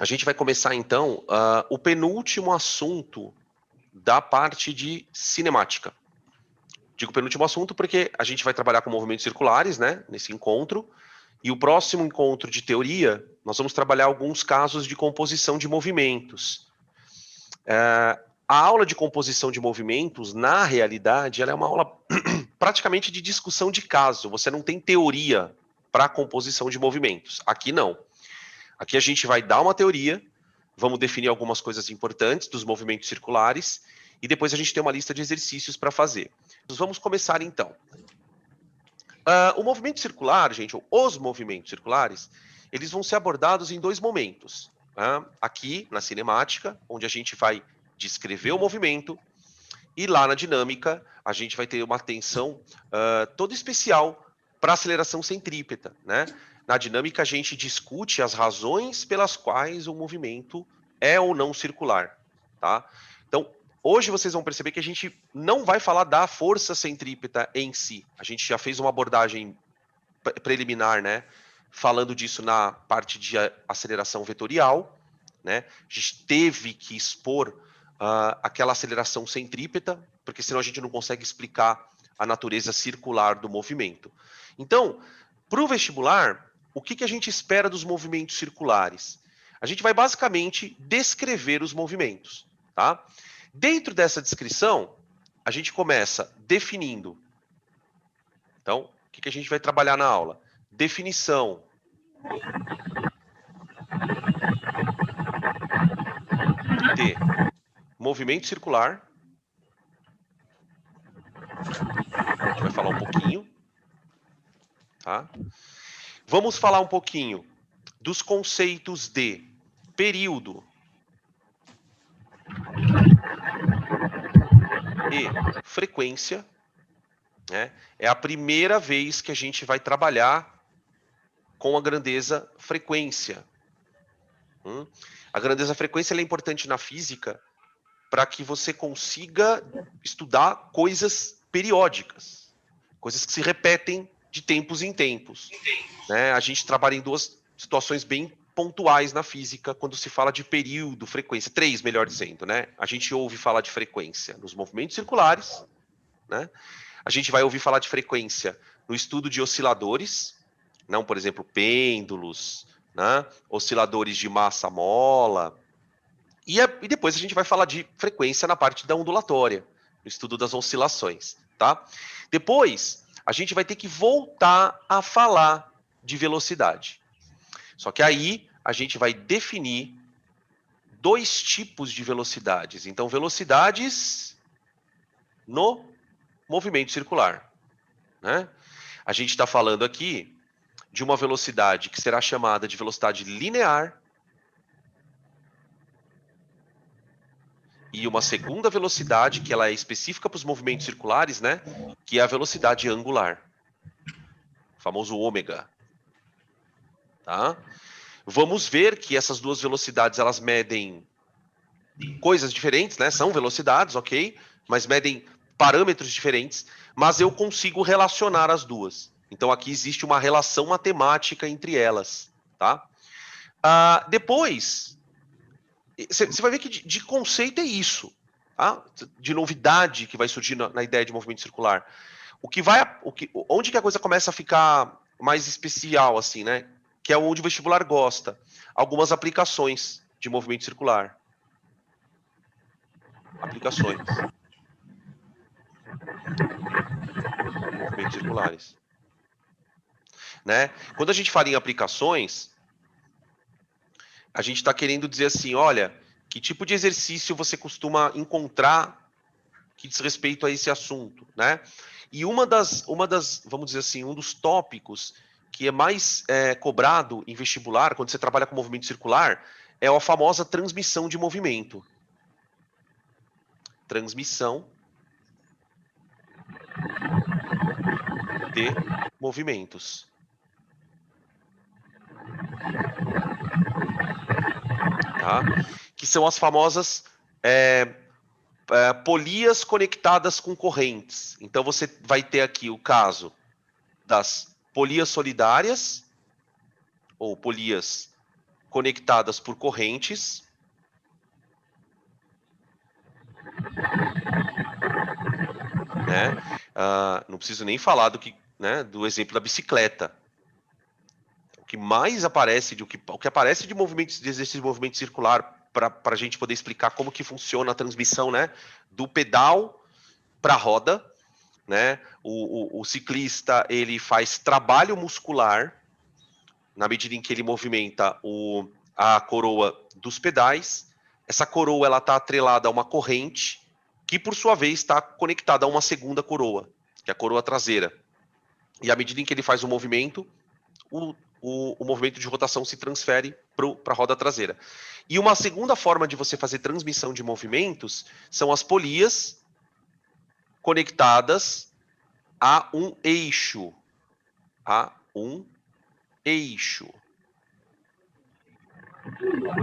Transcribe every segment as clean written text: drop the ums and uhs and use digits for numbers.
gente vai começar, então, o penúltimo assunto da parte de cinemática. Digo penúltimo assunto porque a gente vai trabalhar com movimentos circulares, né, nesse encontro, e o próximo encontro de teoria, nós vamos trabalhar alguns casos de composição de movimentos. A aula de composição de movimentos, na realidade, ela é uma aula praticamente de discussão de caso. Você não tem teoria para a composição de movimentos. Aqui não. Aqui a gente vai dar uma teoria, vamos definir algumas coisas importantes dos movimentos circulares e depois a gente tem uma lista de exercícios para fazer. Vamos começar então. O movimento circular, gente, ou os movimentos circulares, eles vão ser abordados em dois momentos. Aqui na cinemática, onde a gente vai descrever o movimento, e lá na dinâmica, a gente vai ter uma atenção toda especial para a aceleração centrípeta, né? Na dinâmica, a gente discute as razões pelas quais o movimento é ou não circular, tá? Então, hoje vocês vão perceber que a gente não vai falar da força centrípeta em si. A gente já fez uma abordagem preliminar, né? Falando disso na parte de aceleração vetorial, né? A gente teve que expor aquela aceleração centrípeta, porque senão a gente não consegue explicar a natureza circular do movimento. Então, para o vestibular, o que a gente espera dos movimentos circulares? A gente vai basicamente descrever os movimentos, tá? Dentro dessa descrição, a gente começa definindo. Então, o que a gente vai trabalhar na aula? Definição. De movimento circular. A gente vai falar um pouquinho. Tá? Vamos falar um pouquinho dos conceitos de período e frequência. Né? É a primeira vez que a gente vai trabalhar com a grandeza frequência. A grandeza frequência é importante na física para que você consiga estudar coisas periódicas, coisas que se repetem de tempos em tempos. Né? A gente trabalha em duas situações bem pontuais na física quando se fala de período, frequência, três, melhor dizendo. Né? A gente ouve falar de frequência nos movimentos circulares, né? A gente vai ouvir falar de frequência no estudo de osciladores, não, por exemplo, pêndulos, né? Osciladores de massa mola. E depois a gente vai falar de frequência na parte da ondulatória, no estudo das oscilações, tá? Depois, a gente vai ter que voltar a falar de velocidade. Só que aí a gente vai definir dois tipos de velocidades. Então, velocidades no movimento circular, né? A gente está falando aqui de uma velocidade que será chamada de velocidade linear e uma segunda velocidade que ela é específica para os movimentos circulares, né? Que é a velocidade angular, o famoso ômega, tá? Vamos ver que essas duas velocidades elas medem coisas diferentes, né? São velocidades, ok? Mas medem parâmetros diferentes, mas eu consigo relacionar as duas. Então, aqui existe uma relação matemática entre elas, tá? Depois, você vai ver que de conceito é isso, tá? De novidade que vai surgir na ideia de movimento circular. Onde que a coisa começa a ficar mais especial, assim, né? Que é onde o vestibular gosta. Algumas aplicações de movimento circular. Aplicações. Movimentos circulares. Né? Quando a gente fala em aplicações, a gente está querendo dizer assim, olha, que tipo de exercício você costuma encontrar que diz respeito a esse assunto, né? E uma das, vamos dizer assim, um dos tópicos que é mais cobrado em vestibular, quando você trabalha com movimento circular, é a famosa transmissão de movimento. Transmissão de movimentos. Tá? Que são as famosas polias conectadas com correntes. Então, você vai ter aqui o caso das polias solidárias, ou polias conectadas por correntes. Né? Não preciso nem falar do exemplo da bicicleta. O que mais aparece, o que aparece de movimentos, de exercício de movimento circular, para a gente poder explicar como que funciona a transmissão, né, do pedal para a roda, né? O ciclista, ele faz trabalho muscular na medida em que ele movimenta a coroa dos pedais. Essa coroa, ela está atrelada a uma corrente que, por sua vez, está conectada a uma segunda coroa, que é a coroa traseira. E à medida em que ele faz o movimento, o movimento de rotação se transfere para a roda traseira. E uma segunda forma de você fazer transmissão de movimentos são as polias conectadas a um eixo. A um eixo.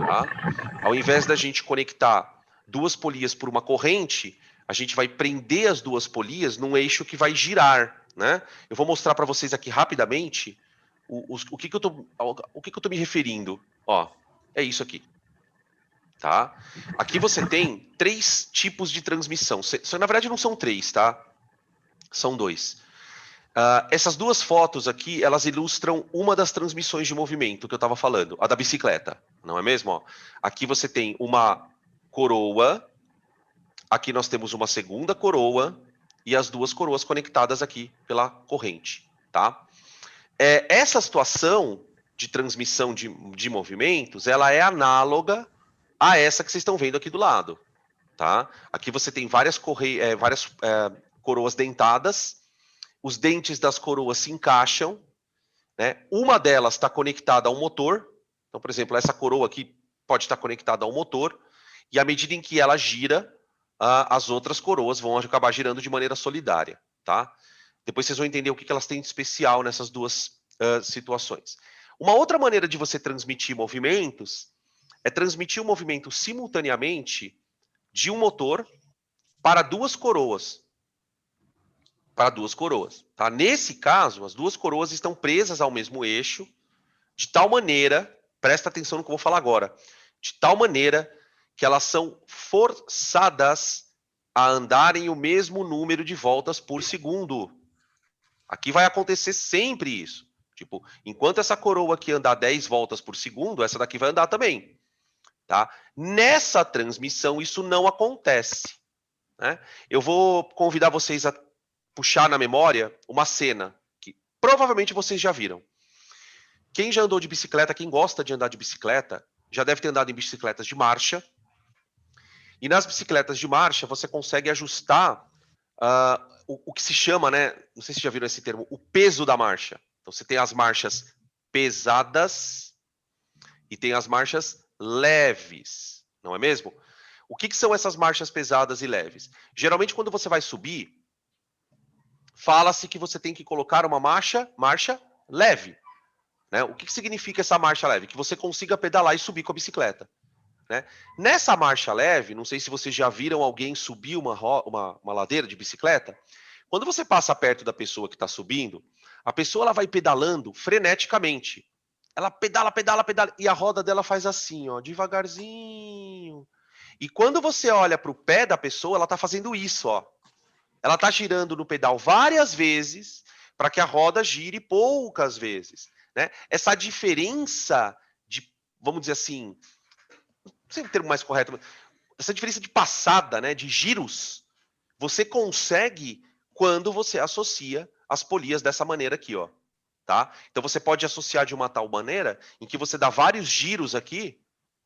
Tá? Ao invés da gente conectar duas polias por uma corrente, a gente vai prender as duas polias num eixo que vai girar. Né? Eu vou mostrar para vocês aqui rapidamente o que eu tô me referindo. Ó, é isso aqui. Tá? Aqui você tem 3 tipos de transmissão. Na verdade, não são 3, tá? São 2. Essas duas fotos aqui, elas ilustram uma das transmissões de movimento que eu estava falando, a da bicicleta, não é mesmo? Ó, aqui você tem uma coroa, aqui nós temos uma segunda coroa e as duas coroas conectadas aqui pela corrente, tá? Essa situação de transmissão de movimentos, ela é análoga a essa que vocês estão vendo aqui do lado, tá? Aqui você tem várias coroas dentadas, os dentes das coroas se encaixam, né? Uma delas está conectada a um motor. Então, por exemplo, essa coroa aqui pode estar conectada a um motor, e à medida em que ela gira, as outras coroas vão acabar girando de maneira solidária. Tá? Depois vocês vão entender o que elas têm de especial nessas duas situações. Uma outra maneira de você transmitir movimentos é transmitir o movimento simultaneamente de um motor para duas coroas. Tá? Nesse caso, as duas coroas estão presas ao mesmo eixo, de tal maneira, presta atenção no que eu vou falar agora, de tal maneira que elas são forçadas a andarem o mesmo número de voltas por segundo. Aqui vai acontecer sempre isso. Tipo, enquanto essa coroa aqui andar 10 voltas por segundo, essa daqui vai andar também. Tá? Nessa transmissão, isso não acontece. Né? Eu vou convidar vocês a puxar na memória uma cena que provavelmente vocês já viram. Quem já andou de bicicleta, quem gosta de andar de bicicleta, já deve ter andado em bicicletas de marcha. E nas bicicletas de marcha, você consegue ajustar o que se chama, né? Não sei se já viram esse termo, o peso da marcha. Então você tem as marchas pesadas e tem as marchas leves, não é mesmo? O que são essas marchas pesadas e leves? Geralmente, quando você vai subir, fala-se que você tem que colocar uma marcha leve. Né? O que significa essa marcha leve? Que você consiga pedalar e subir com a bicicleta. Né? Nessa marcha leve, não sei se vocês já viram alguém subir uma ladeira de bicicleta, quando você passa perto da pessoa que está subindo, a pessoa ela vai pedalando freneticamente. Ela pedala, pedala, pedala, e a roda dela faz assim, ó, devagarzinho. E quando você olha para o pé da pessoa, ela está fazendo isso, ó. Ela está girando no pedal várias vezes para que a roda gire poucas vezes. Né? Essa diferença de, vamos dizer assim, não sei o termo mais correto, essa diferença de passada, né, de giros, você consegue quando você associa as polias dessa maneira aqui, ó. Tá? Então você pode associar de uma tal maneira em que você dá vários giros aqui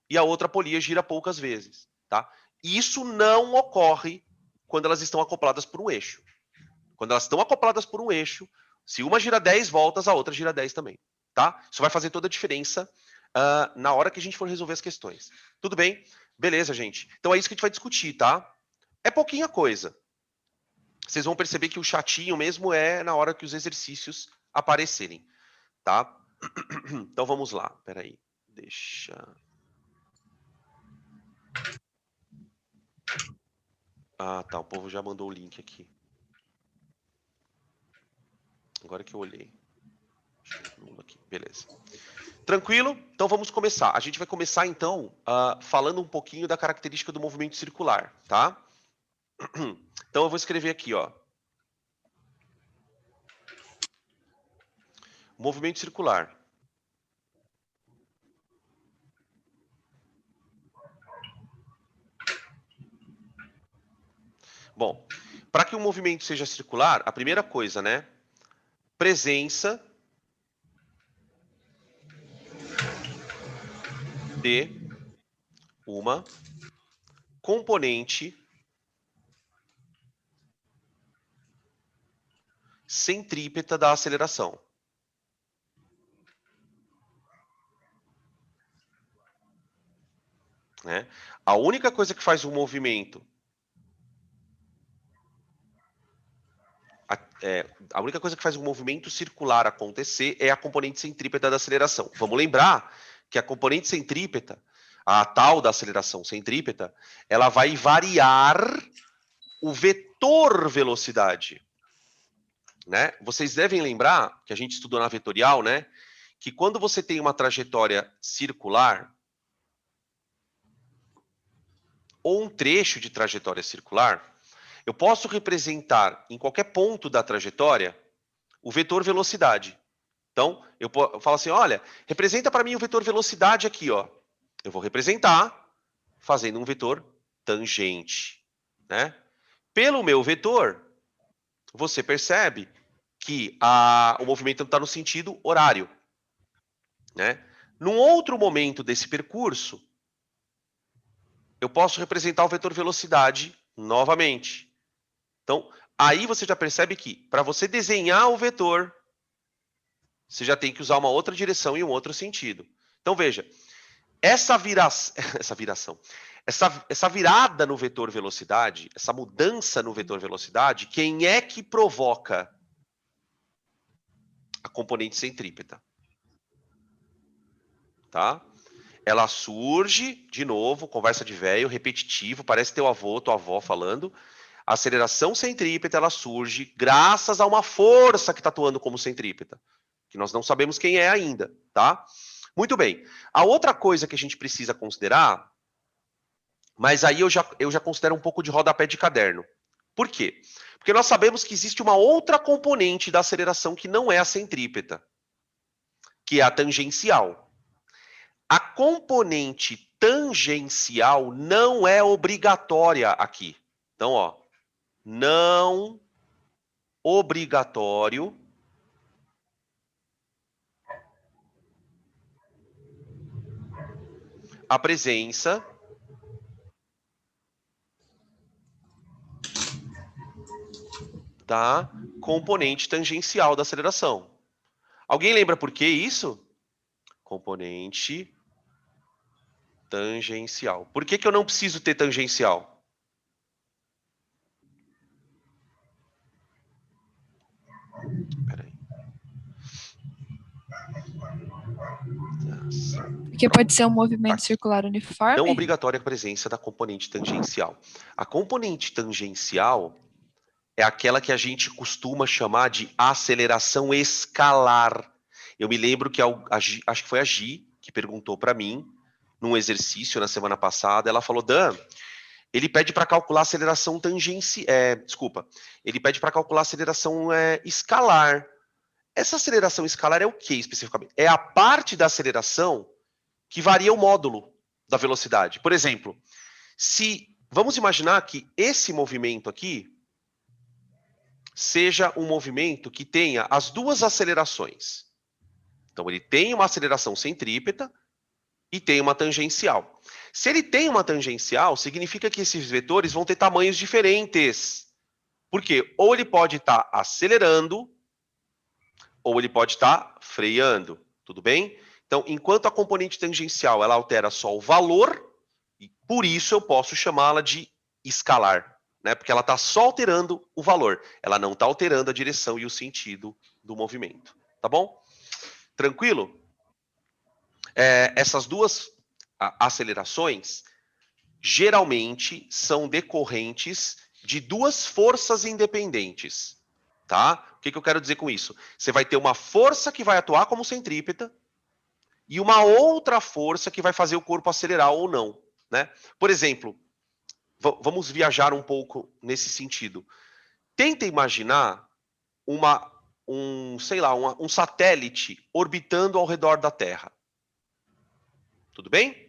e a outra polia gira poucas vezes. Tá? Isso não ocorre quando elas estão acopladas por um eixo. Quando elas estão acopladas por um eixo, se uma gira 10 voltas, a outra gira 10 também. Tá? Isso vai fazer toda a diferença na hora que a gente for resolver as questões. Tudo bem? Beleza, gente. Então é isso que a gente vai discutir, tá? É pouquinha coisa. Vocês vão perceber que o chatinho mesmo é na hora que os exercícios aparecerem, tá? Então vamos lá. Peraí. Deixa... Ah, tá. O povo já mandou o link aqui. Agora que eu olhei. Aqui. Beleza. Tranquilo? Então vamos começar. A gente vai começar então falando um pouquinho da característica do movimento circular, tá? Então eu vou escrever aqui, ó. Movimento circular. Bom, para que o movimento seja circular, a primeira coisa, né? Presença de uma componente centrípeta da aceleração. Né? A única coisa que faz o movimento... A única coisa que faz o movimento circular acontecer é a componente centrípeta da aceleração. Vamos lembrar que a componente centrípeta, a tal da aceleração centrípeta, ela vai variar o vetor velocidade. Né? Vocês devem lembrar, que a gente estudou na vetorial, né? Que quando você tem uma trajetória circular, ou um trecho de trajetória circular, eu posso representar em qualquer ponto da trajetória o vetor velocidade. Então, eu falo assim, olha, representa para mim o vetor velocidade aqui, ó. Eu vou representar fazendo um vetor tangente, né? Pelo meu vetor, você percebe que o movimento está no sentido horário, né? Num outro momento desse percurso, eu posso representar o vetor velocidade novamente. Então, aí você já percebe que, para você desenhar o vetor, você já tem que usar uma outra direção e um outro sentido. Então, veja, essa virada no vetor velocidade, essa mudança no vetor velocidade, quem é que provoca? A componente centrípeta. Tá? Ela surge, de novo, conversa de velho, repetitivo, parece teu avô, tua avó falando. A aceleração centrípeta, ela surge graças a uma força que está atuando como centrípeta, que nós não sabemos quem é ainda, tá? Muito bem. A outra coisa que a gente precisa considerar, mas aí eu já considero um pouco de rodapé de caderno. Por quê? Porque nós sabemos que existe uma outra componente da aceleração que não é a centrípeta, que é a tangencial. A componente tangencial não é obrigatória aqui. Então, ó, não obrigatório a presença da componente tangencial da aceleração. Alguém lembra por que isso? Componente tangencial. Por que eu não preciso ter tangencial? Peraí. Porque pode ser um movimento circular uniforme? Não obrigatória a presença da componente tangencial. A componente tangencial é aquela que a gente costuma chamar de aceleração escalar. Eu me lembro que acho que foi a Gi que perguntou para mim, num exercício na semana passada, ela falou, Dan, ele pede para calcular a aceleração ele pede para calcular a aceleração escalar. Essa aceleração escalar é o que especificamente? É a parte da aceleração que varia o módulo da velocidade. Por exemplo, vamos imaginar que esse movimento aqui seja um movimento que tenha as duas acelerações. Então, ele tem uma aceleração centrípeta e tem uma tangencial. Se ele tem uma tangencial, significa que esses vetores vão ter tamanhos diferentes. Por quê? Ou ele pode estar acelerando, ou ele pode estar freando. Tudo bem? Então, enquanto a componente tangencial ela altera só o valor, e por isso eu posso chamá-la de escalar, né? Porque ela está só alterando o valor, ela não está alterando a direção e o sentido do movimento. Tá bom? Tranquilo? Essas duas acelerações geralmente são decorrentes de duas forças independentes. Tá? O que eu quero dizer com isso? Você vai ter uma força que vai atuar como centrípeta e uma outra força que vai fazer o corpo acelerar ou não, né? Por exemplo, vamos viajar um pouco nesse sentido. Tenta imaginar um satélite orbitando ao redor da Terra. Tudo bem?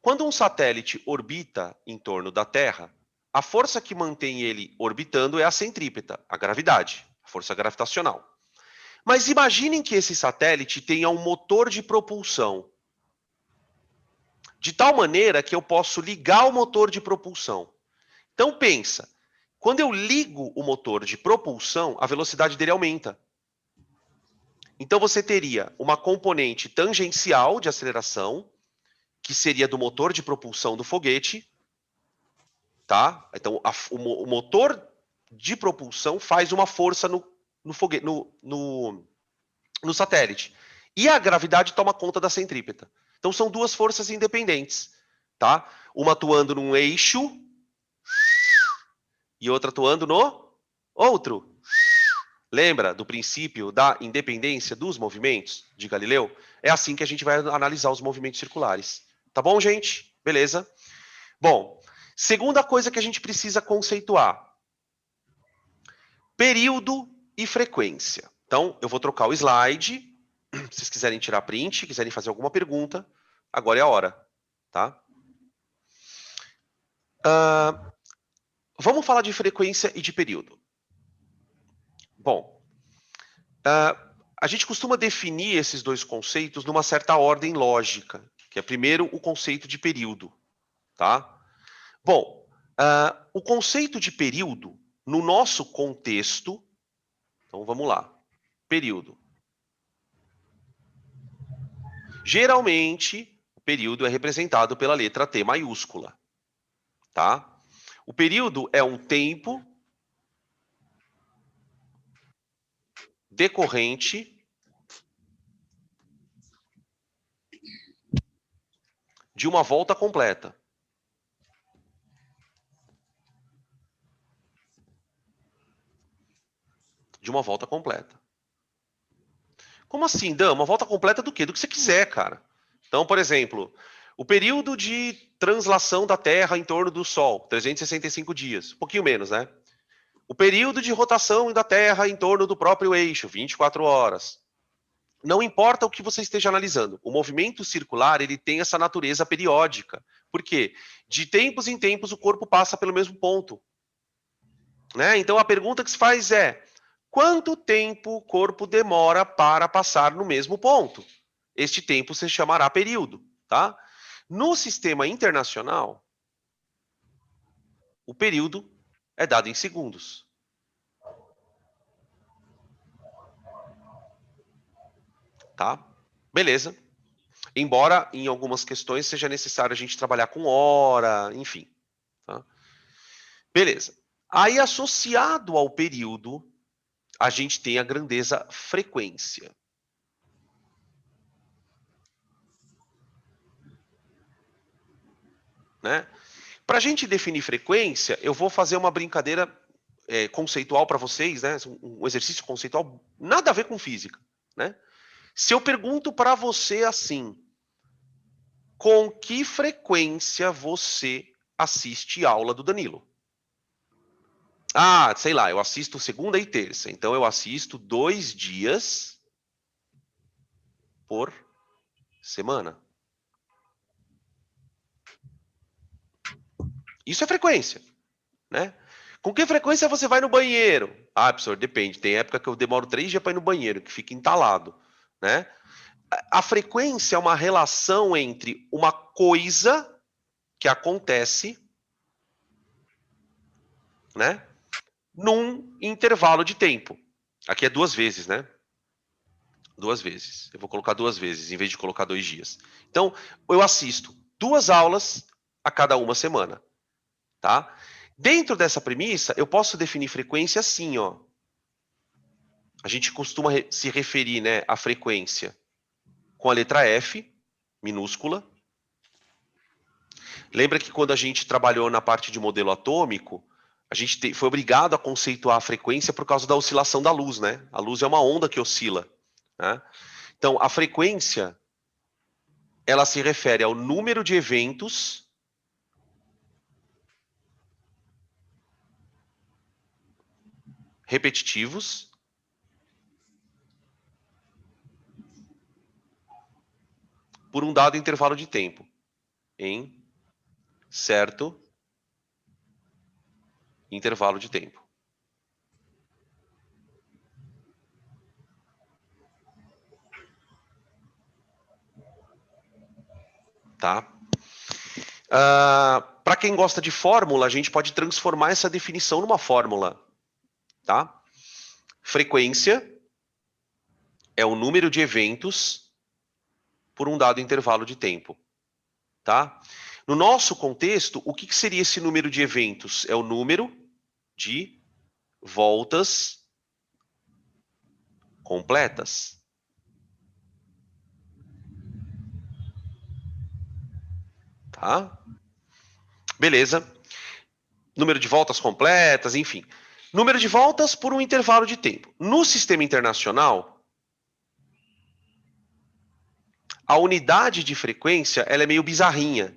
Quando um satélite orbita em torno da Terra, a força que mantém ele orbitando é a centrípeta, a gravidade, a força gravitacional. Mas imaginem que esse satélite tenha um motor de propulsão, de tal maneira que eu posso ligar o motor de propulsão. Então pensa, quando eu ligo o motor de propulsão, a velocidade dele aumenta. Então você teria uma componente tangencial de aceleração, que seria do motor de propulsão do foguete, tá? Então o motor de propulsão faz uma força no satélite. E a gravidade toma conta da centrípeta. Então são duas forças independentes, tá? Uma atuando num eixo e outra atuando no outro. Lembra do princípio da independência dos movimentos de Galileu? É assim que a gente vai analisar os movimentos circulares. Tá bom, gente? Beleza? Bom, segunda coisa que a gente precisa conceituar: período e frequência. Então, eu vou trocar o slide. Se vocês quiserem tirar print, quiserem fazer alguma pergunta, agora é a hora, tá? Vamos falar de frequência e de período. Bom, a gente costuma definir esses dois conceitos numa certa ordem lógica, que é primeiro o conceito de período, tá? Bom, o conceito de período, no nosso contexto, então vamos lá, período. Geralmente, o período é representado pela letra T maiúscula, tá? O período é um tempo decorrente de uma volta completa. De uma volta completa. Como assim, Dan? Uma volta completa do quê? Do que você quiser, cara. Então, por exemplo, o período de translação da Terra em torno do Sol, 365 dias. Um pouquinho menos, né? O período de rotação da Terra em torno do próprio eixo, 24 horas. Não importa o que você esteja analisando, o movimento circular ele tem essa natureza periódica. Por quê? De tempos em tempos o corpo passa pelo mesmo ponto. Né? Então a pergunta que se faz é: quanto tempo o corpo demora para passar no mesmo ponto? Este tempo se chamará período. Tá? No sistema internacional, o período é dado em segundos. Tá? Beleza. Embora em algumas questões seja necessário a gente trabalhar com hora, enfim. Tá? Beleza. Aí, associado ao período, a gente tem a grandeza frequência. Né? Para a gente definir frequência, eu vou fazer uma brincadeira conceitual para vocês, né? Um exercício conceitual, nada a ver com física. Né? Se eu pergunto para você assim, com que frequência você assiste aula do Danilo? Ah, sei lá, eu assisto segunda e terça. Então eu assisto 2 dias por semana. Isso é frequência, né? Com que frequência você vai no banheiro? Ah, professor, depende. Tem época que eu demoro 3 dias para ir no banheiro, que fica entalado, né? A frequência é uma relação entre uma coisa que acontece, né? Num intervalo de tempo. Aqui é 2 vezes, né? 2 vezes. Eu vou colocar 2 vezes, em vez de colocar 2 dias. Então, eu assisto 2 aulas a cada uma semana. Tá? Dentro dessa premissa, eu posso definir frequência assim, ó. A gente costuma se referir, né, à frequência com a letra F, minúscula. Lembra que quando a gente trabalhou na parte de modelo atômico, a gente foi obrigado a conceituar a frequência por causa da oscilação da luz, né? A luz é uma onda que oscila. Né? Então, a frequência ela se refere ao número de eventos repetitivos por um dado intervalo de tempo em certo intervalo de tempo. Tá? Para quem gosta de fórmula, a gente pode transformar essa definição numa fórmula. Tá? Frequência é o número de eventos por um dado intervalo de tempo. Tá? No nosso contexto, o que seria esse número de eventos? É o número de voltas completas. Tá? Beleza. Número de voltas completas, enfim. Número de voltas por um intervalo de tempo. No sistema internacional, a unidade de frequência ela é meio bizarrinha.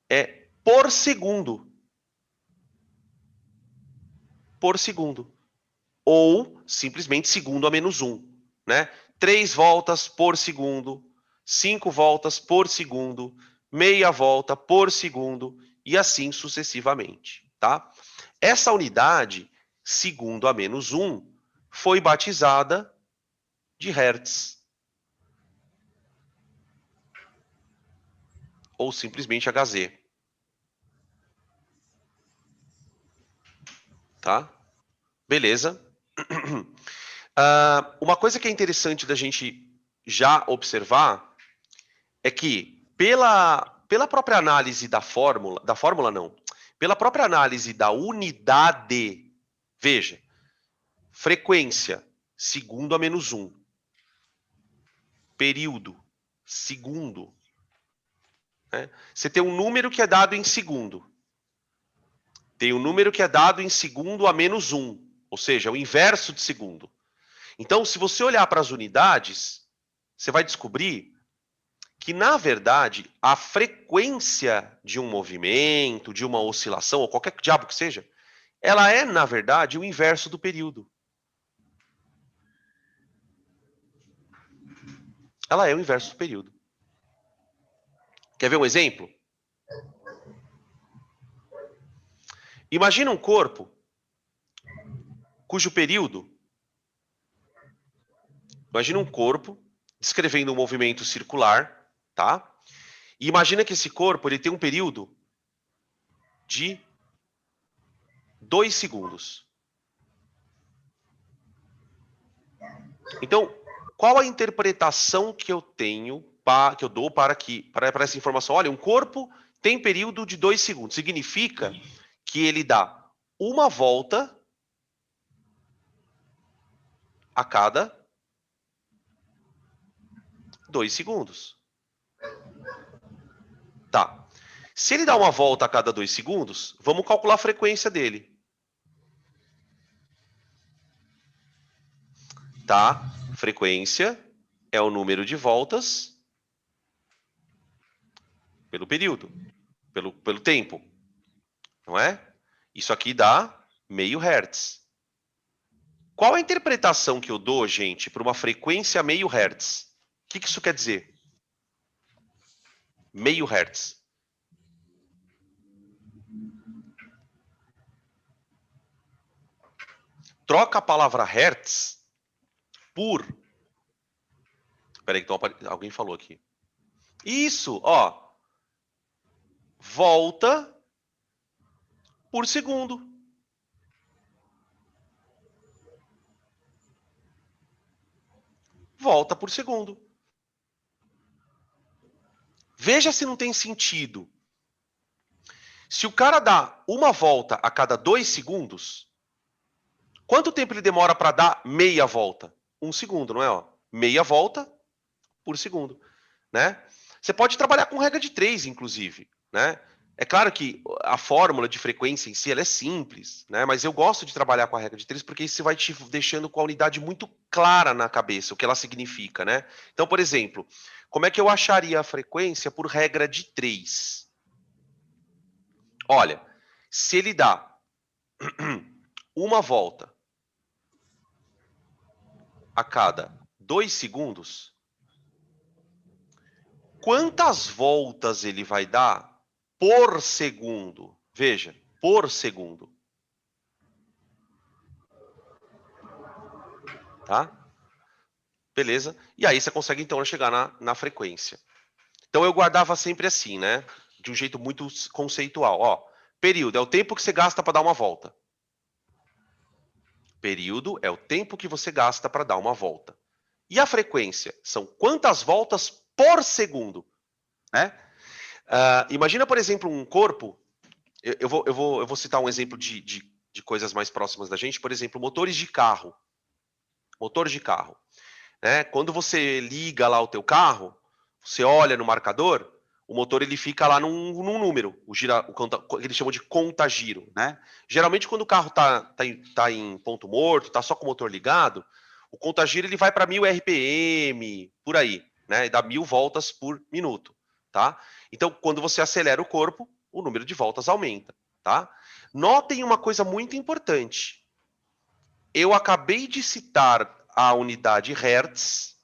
É por segundo. Por segundo. Ou simplesmente segundo a menos 1. Né? 3 voltas por segundo, 5 voltas por segundo, meia volta por segundo e assim sucessivamente. Tá? Essa unidade, segundo a menos 1, foi batizada de Hertz. Ou simplesmente Hz. Tá? Beleza. Uma coisa que é interessante da gente já observar é que pela própria análise da fórmula não, pela própria análise da unidade, veja, frequência, segundo a menos 1, período, segundo, né? Você tem um número que é dado em segundo, tem um número que é dado em segundo a menos 1, ou seja, o inverso de segundo. Então, se você olhar para as unidades, você vai descobrir que, na verdade, a frequência de um movimento, de uma oscilação, ou qualquer diabo que seja, ela é, na verdade, o inverso do período. Ela é o inverso do período. Quer ver um exemplo? Imagina um corpo cujo período... Imagina um corpo descrevendo um movimento circular, tá? E imagina que esse corpo ele tem um período de 2 segundos. Então, qual a interpretação que eu tenho, que eu dou para essa informação? Olha, um corpo tem período de 2 segundos. Significa que ele dá uma volta a cada 2 segundos. Tá. Se ele dá uma volta a cada 2 segundos, vamos calcular a frequência dele. Tá? Frequência é o número de voltas pelo período, pelo tempo. Não é? Isso aqui dá meio hertz. Qual a interpretação que eu dou, gente, para uma frequência meio hertz? O que isso quer dizer? Meio hertz. Troca a palavra hertz por... Espera aí, então alguém falou aqui. Isso, ó. Volta por segundo. Volta por segundo. Veja se não tem sentido. Se o cara dá uma volta a cada 2 segundos, quanto tempo ele demora para dar meia volta? 1 segundo, não é? Ó? Meia volta por segundo. Né? Você pode trabalhar com regra de 3, inclusive. Né? É claro que a fórmula de frequência em si ela é simples, né? Mas eu gosto de trabalhar com a regra de 3 porque isso vai te deixando com a unidade muito clara na cabeça, o que ela significa. Né? Então, por exemplo, Como é que eu acharia a frequência por regra de 3? Olha, se ele dá uma volta a cada 2 segundos, quantas voltas ele vai dar por segundo? Veja, por segundo. Tá? Beleza? E aí você consegue, então, chegar na frequência. Então, eu guardava sempre assim, né? De um jeito muito conceitual. Ó, período é o tempo que você gasta para dar uma volta. Período é o tempo que você gasta para dar uma volta. E a frequência? São quantas voltas por segundo. Né? Imagina, por exemplo, um corpo. Eu vou citar um exemplo de coisas mais próximas da gente. Por exemplo, motores de carro. Motor de carro. Né? Quando você liga lá o teu carro, você olha no marcador, o motor ele fica lá num número, que eles chamam de conta-giro. Né? Geralmente, quando o carro tá em ponto morto, tá só com o motor ligado, o conta-giro ele vai para 1000 RPM, por aí, né? E dá 1000 voltas por minuto. Tá? Então, quando você acelera o corpo, o número de voltas aumenta. Tá? Notem uma coisa muito importante. Eu acabei de citar a unidade Hertz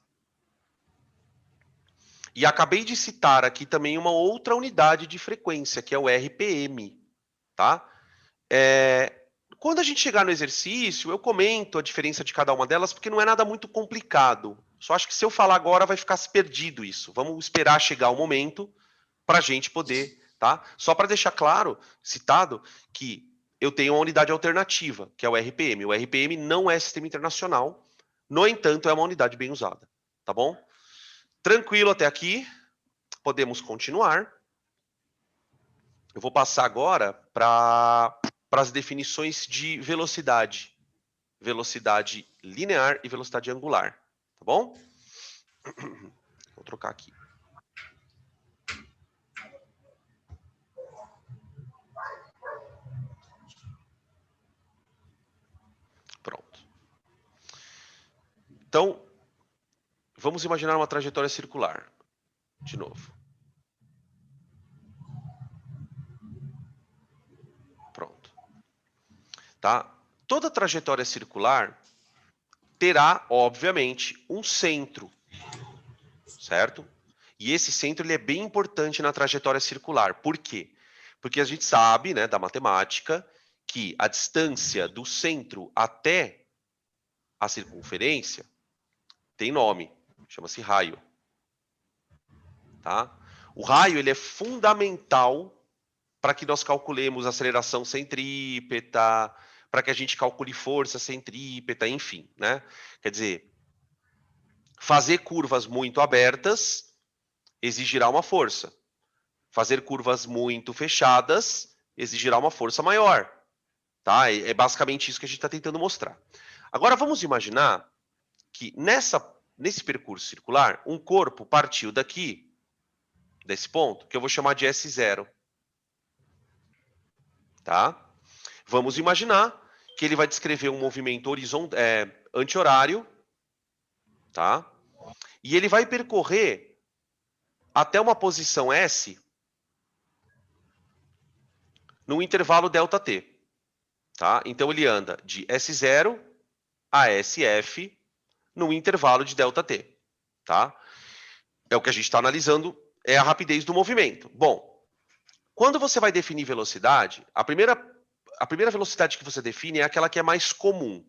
e acabei de citar aqui também uma outra unidade de frequência, que é o RPM. Tá? Quando a gente chegar no exercício, eu comento a diferença de cada uma delas, porque não é nada muito complicado. Só acho que se eu falar agora vai ficar perdido isso. Vamos esperar chegar o momento para a gente poder, tá? Só para deixar claro, citado, que eu tenho uma unidade alternativa, que é o RPM. O RPM não é sistema internacional, no entanto, é uma unidade bem usada, tá bom? Tranquilo até aqui, podemos continuar. Eu vou passar agora para as definições de velocidade. Velocidade linear e velocidade angular, tá bom? Vou trocar aqui. Pronto. Então, vamos imaginar uma trajetória circular. De novo. Pronto. Tá? Toda trajetória circular terá, obviamente, um centro, certo? E esse centro ele é bem importante na trajetória circular. Por quê? Porque a gente sabe, né, da matemática, que a distância do centro até a circunferência tem nome, chama-se raio. Tá? O raio ele é fundamental para que nós calculemos aceleração centrípeta, para que a gente calcule força centrípeta, enfim, né? Quer dizer, fazer curvas muito abertas exigirá uma força. Fazer curvas muito fechadas exigirá uma força maior. Tá? É basicamente isso que a gente está tentando mostrar. Agora vamos imaginar que nesse percurso circular, um corpo partiu daqui, desse ponto, que eu vou chamar de S0. Tá? Vamos imaginar que ele vai descrever um movimento anti-horário, tá? E ele vai percorrer até uma posição S no intervalo ΔT. Tá? Então ele anda de S0 a SF no intervalo de ΔT. Tá? É o que a gente está analisando, é a rapidez do movimento. Bom, quando você vai definir velocidade, a primeira velocidade que você define é aquela que é mais comum.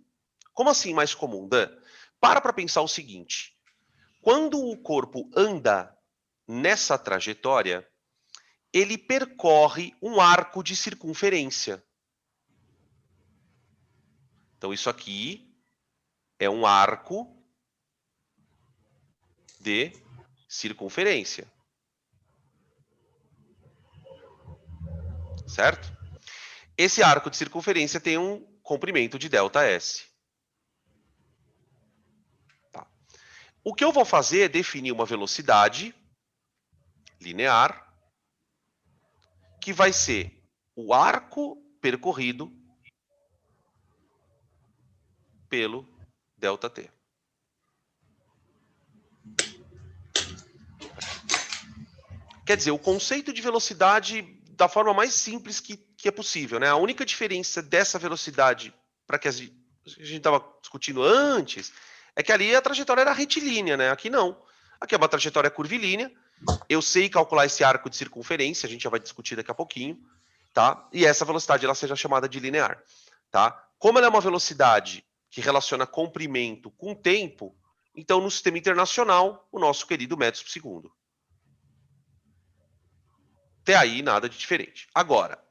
Como assim mais comum, Dan? Para pensar o seguinte. Quando o corpo anda nessa trajetória, ele percorre um arco de circunferência. Então, isso aqui é um arco de circunferência. Certo? Esse arco de circunferência tem um comprimento de ΔS. Tá. O que eu vou fazer é definir uma velocidade linear que vai ser o arco percorrido pelo ΔT. Quer dizer, o conceito de velocidade da forma mais simples que é possível, né? A única diferença dessa velocidade para que a gente estava discutindo antes é que ali a trajetória era retilínea, né? Aqui não. Aqui é uma trajetória curvilínea. Eu sei calcular esse arco de circunferência, a gente já vai discutir daqui a pouquinho, tá? E essa velocidade ela seja chamada de linear, tá? Como ela é uma velocidade que relaciona comprimento com tempo, então no sistema internacional, o nosso querido metros por segundo. Até aí, nada de diferente. Agora,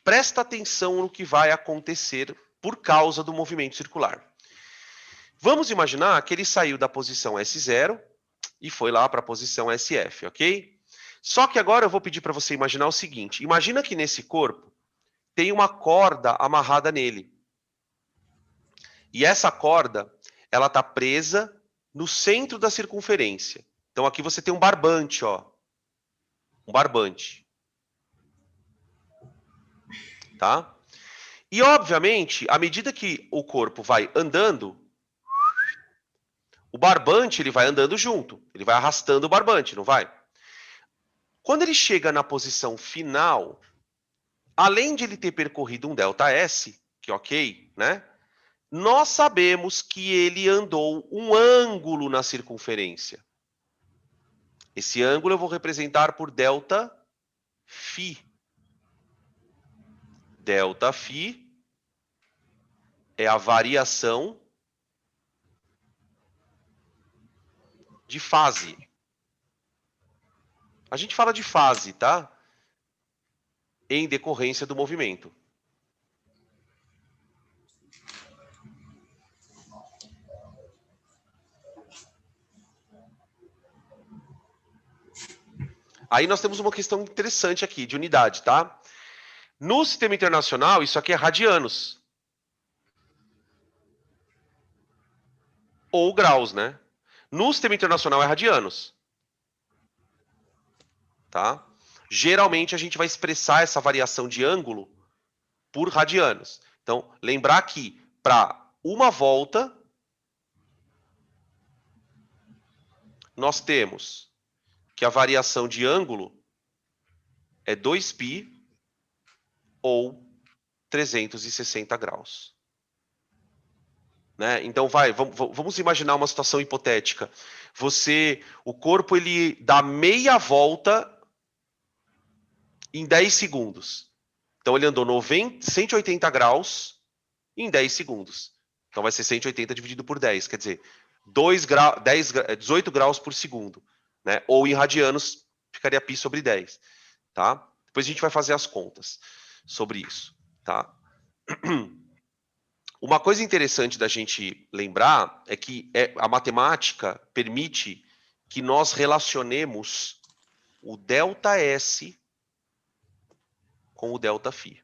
presta atenção no que vai acontecer por causa do movimento circular. Vamos imaginar que ele saiu da posição S0 e foi lá para a posição SF, ok? Só que agora eu vou pedir para você imaginar o seguinte. Imagina que nesse corpo tem uma corda amarrada nele. E essa corda, ela está presa no centro da circunferência. Então aqui você tem um barbante, ó. Um barbante. Tá? E, obviamente, à medida que o corpo vai andando, o barbante ele vai andando junto. Ele vai arrastando o barbante, não vai? Quando ele chega na posição final, além de ele ter percorrido um ΔS, que ok, né? Nós sabemos que ele andou um ângulo na circunferência. Esse ângulo eu vou representar por ΔΦ. ΔΦ é a variação de fase. A gente fala de fase, tá? Em decorrência do movimento. Aí nós temos uma questão interessante aqui, de unidade, tá? No sistema internacional, isso aqui é radianos. Ou graus, né? No sistema internacional é radianos. Tá? Geralmente a gente vai expressar essa variação de ângulo por radianos. Então, lembrar que para uma volta, nós temos que a variação de ângulo é 2π ou 360 graus. Né? Então, vamos imaginar uma situação hipotética. O corpo, ele dá meia volta em 10 segundos. Então, ele andou 180 graus em 10 segundos. Então, vai ser 180 dividido por 10. Quer dizer, 18 graus por segundo. Né? Ou em radianos, ficaria π sobre 10. Tá? Depois a gente vai fazer as contas sobre isso. Tá? Uma coisa interessante da gente lembrar é que a matemática permite que nós relacionemos o ΔS com o ΔΦ.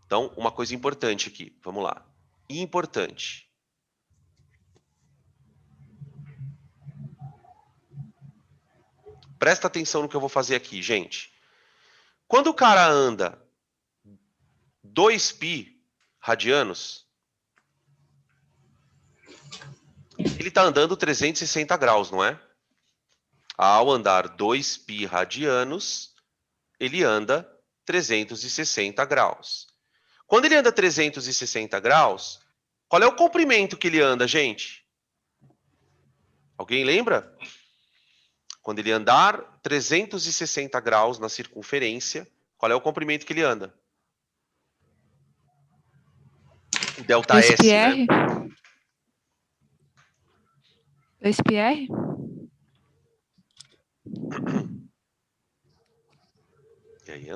Então, uma coisa importante aqui, vamos lá. Importante. Presta atenção no que eu vou fazer aqui, gente. Quando o cara anda 2π radianos, ele está andando 360 graus, não é? Ao andar 2π radianos, ele anda 360 graus. Quando ele anda 360 graus, qual é o comprimento que ele anda, gente? Alguém lembra? Quando ele andar 360 graus na circunferência, qual é o comprimento que ele anda? O ΔS, 2πr? né? 2πr? E aí,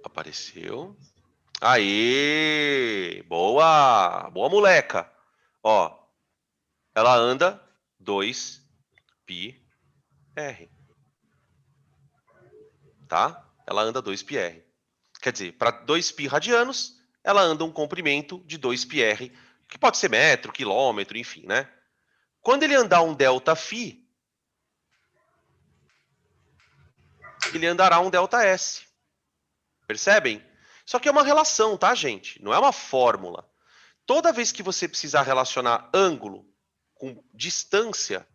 apareceu. Aê! Boa! Boa, moleca! Ó, ela anda 2πr. Tá? Ela anda 2πr. Quer dizer, para 2π radianos, ela anda um comprimento de 2πr, que pode ser metro, quilômetro, enfim, né? Quando ele andar um ΔΦ, ele andará um ΔS. Percebem? Só que é uma relação, tá, gente? Não é uma fórmula. Toda vez que você precisar relacionar ângulo com distância,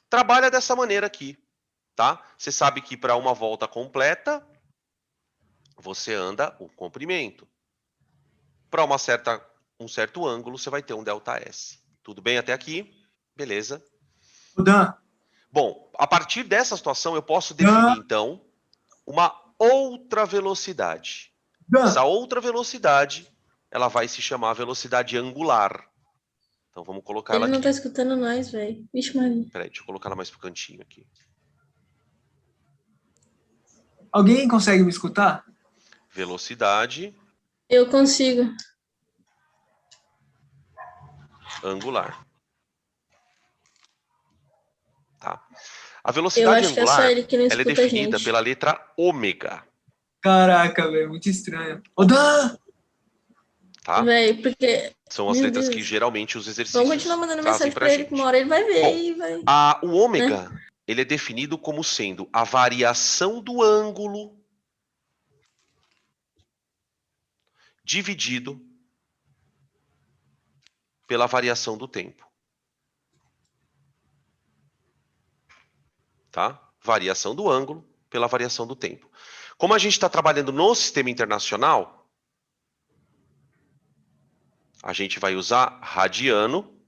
trabalha dessa maneira aqui, tá? Você sabe que para uma volta completa, você anda o comprimento. Para um certo ângulo, você vai ter um ΔS. Tudo bem até aqui? Beleza. Dan. Bom, a partir dessa situação, eu posso definir, então, uma outra velocidade. Essa outra velocidade, ela vai se chamar velocidade angular. Então, vamos colocar ela Ele aqui. não tá escutando nós, velho. Vixe, Maria. Peraí, deixa eu colocar ela mais pro cantinho aqui. Alguém consegue me escutar? Velocidade Eu consigo. angular. Tá? A Eu velocidade acho que é só angular, ele que não ela é escuta a definida gente. pela letra ômega. Caraca, velho, muito estranho. Ô, Dan! Tá? Velho, porque... São as Meu letras Deus. que geralmente os exercícios Vamos continuar mandando trazem mensagem pra pra ele, gente. que uma hora ele vai ver Bom, e vai... o ômega, ele é definido como sendo a variação do ângulo dividido pela variação do tempo. Tá? Variação do ângulo pela variação do tempo. Como a gente está trabalhando no sistema internacional, a gente vai usar radiano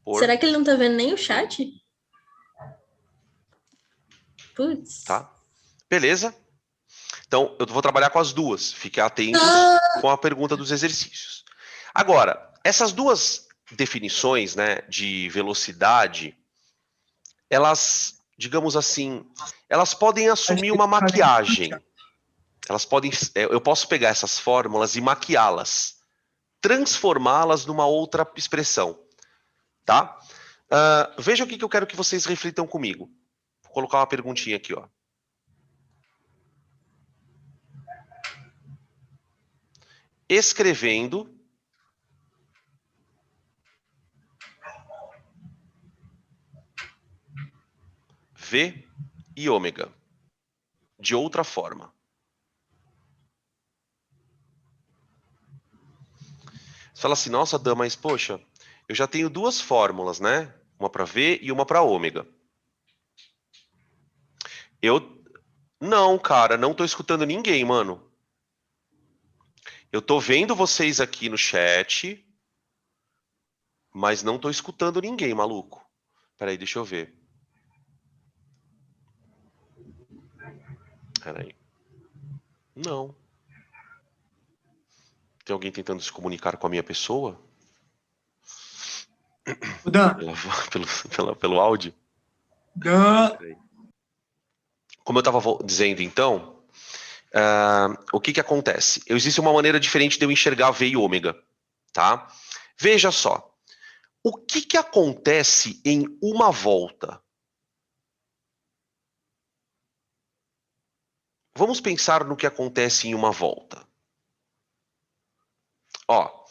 por... Será que ele não tá vendo nem o chat? Putz. Tá? Beleza? Então, eu vou trabalhar com as duas. Fiquem atentos com a pergunta dos exercícios. Agora, essas duas definições, né, de velocidade, elas, digamos assim, elas podem assumir uma maquiagem. Elas podem, eu posso pegar essas fórmulas e maquiá-las, transformá-las numa outra expressão, tá? Veja o que eu quero que vocês reflitam comigo. Vou colocar uma perguntinha aqui, ó. Escrevendo V e ômega de outra forma. Você fala assim, nossa, Dan, mas poxa, eu já tenho duas fórmulas, né? Uma para V e uma para ômega. Não, cara, não tô escutando ninguém, mano. Eu tô vendo vocês aqui no chat, mas não tô escutando ninguém, maluco. Peraí, deixa eu ver. Peraí. Não. Tem alguém tentando se comunicar com a minha pessoa? Ô, Dan. Pelo áudio? Dan. Como eu estava dizendo, então, o que acontece? Existe uma maneira diferente de eu enxergar V e ômega, tá? Veja só. O que acontece em uma volta? Vamos pensar no que acontece em uma volta. Ó,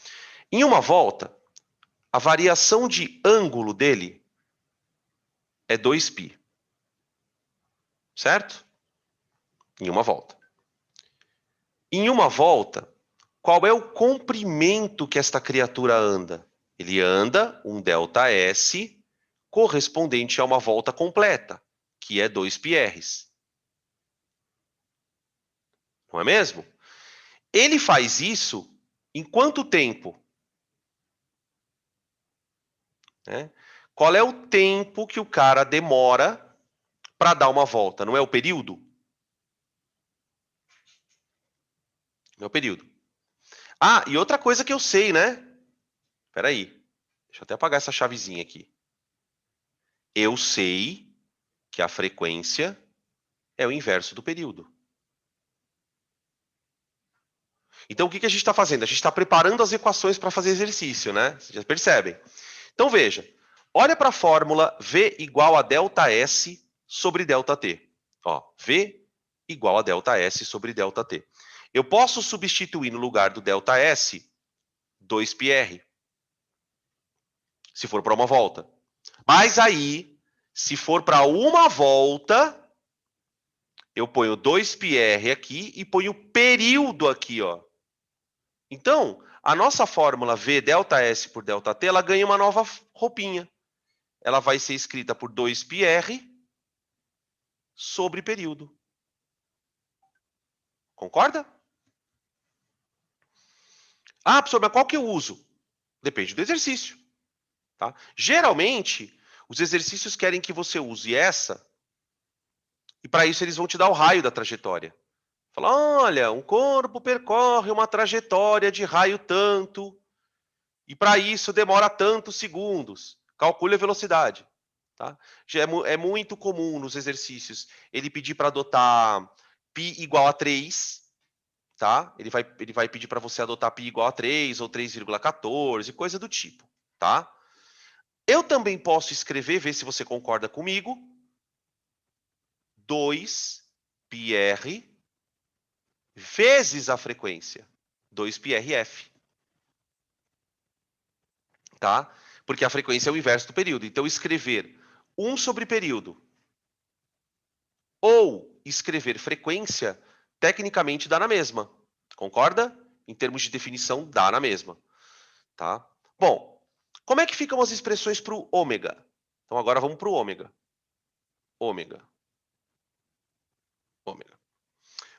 em uma volta, a variação de ângulo dele é 2π. Certo? Em uma volta. Em uma volta, qual é o comprimento que esta criatura anda? Ele anda um ΔS correspondente a uma volta completa, que é 2πr. Não é mesmo? Ele faz isso em quanto tempo? Qual é o tempo que o cara demora para dar uma volta? Não é o período? Não é o período. Ah, e outra coisa que eu sei, né? Espera aí. Deixa eu até apagar essa chavezinha aqui. Eu sei que a frequência é o inverso do período. Então, o que a gente está fazendo? A gente está preparando as equações para fazer exercício, né? Vocês já percebem. Então, veja. Olha para a fórmula V igual a ΔS sobre ΔT. Ó, V igual a ΔS sobre ΔT. Eu posso substituir no lugar do ΔS 2πr, se for para uma volta. Mas aí, se for para uma volta, eu ponho 2πr aqui e ponho período aqui, ó. Então, a nossa fórmula V delta S por delta T, ela ganha uma nova roupinha. Ela vai ser escrita por 2πr sobre período. Concorda? Ah, professor, mas qual que eu uso? Depende do exercício. Tá? Geralmente, os exercícios querem que você use essa, e para isso eles vão te dar o raio da trajetória. Fala, olha, um corpo percorre uma trajetória de raio tanto, e para isso demora tantos segundos. Calcule a velocidade. Tá? Já é muito comum nos exercícios ele pedir para adotar π igual a 3, tá? Ele vai pedir para você adotar π igual a 3 ou 3,14, coisa do tipo, tá? Eu também posso escrever, ver se você concorda comigo, 2πr vezes a frequência, 2πrf. Tá? Porque a frequência é o inverso do período. Então, escrever 1 sobre período ou escrever frequência, tecnicamente dá na mesma. Concorda? Em termos de definição, dá na mesma. Tá? Bom, como é que ficam as expressões para o ômega? Então, agora vamos para o ômega. Ômega.